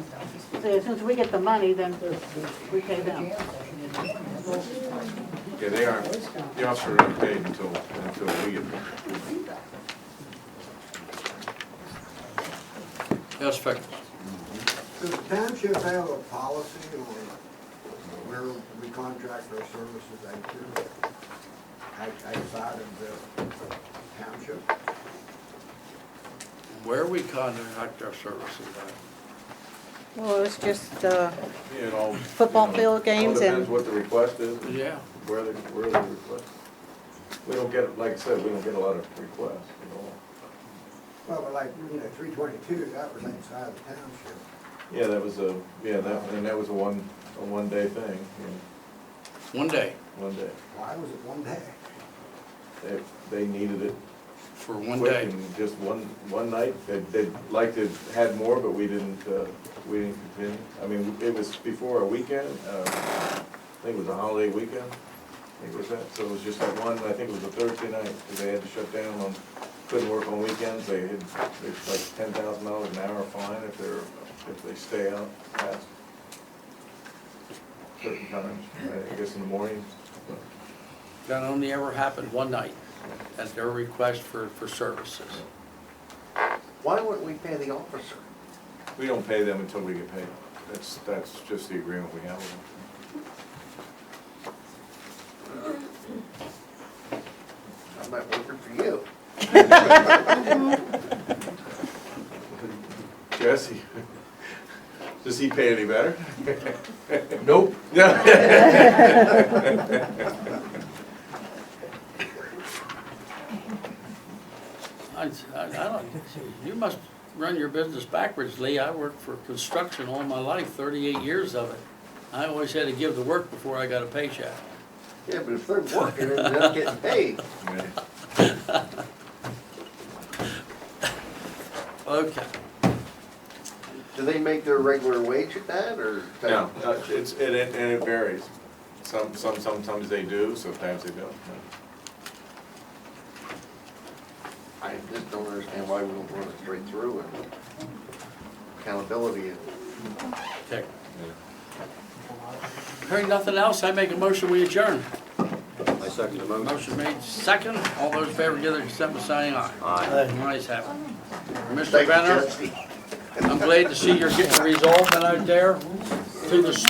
So as soon as we get the money, then we pay them. Yeah, they aren't, the officers aren't paid until we get paid. Yes, Victor. Does the township have a policy on where we contract our services outside of the township? Where we contract our services at? Well, it's just Yeah, it all. football field games All depends and, what the request is. and Yeah. Where the request. We don't get, like I said, we don't get a lot of requests at all. Well, but like, 322, that was inside the township. Yeah, that was a one-day thing, One day. one day. Why was it one day? They needed it for one quick day. and just one night. They'd like to have had more, but we didn't continue. I mean, it was before a weekend, I think it was a holiday weekend, I think it was that. So it was just that one, I think it was a Thursday night, because they had to shut down on, couldn't work on weekends. They had, it's like $10,000 an hour fine if they stay out past certain times, I guess in the morning. That only ever happened one night at their request for services. Why wouldn't we pay the officer? We don't pay them until we get paid. That's just the agreement we have with them. I'm not working for you. Jesse, does he pay any better? Nope. I don't, you must run your business backwards, Lee. I worked for construction all my life, 38 years of it. I always had to give the work before I got a paycheck. Yeah, but if they're working and they're not getting paid, Okay. do they make their regular wage at that, or? No, it varies. Sometimes they do, sometimes they don't. I just don't understand why we don't run it straight through and accountability. Okay. Hearing nothing else, I make a motion, we adjourn. I second the motion. Motion made second. All those in favor give their consent by saying aye. Aye. Ayes have it. Mr. Thank you, Benner, Jesse. I'm glad to see you're getting resolved out there to the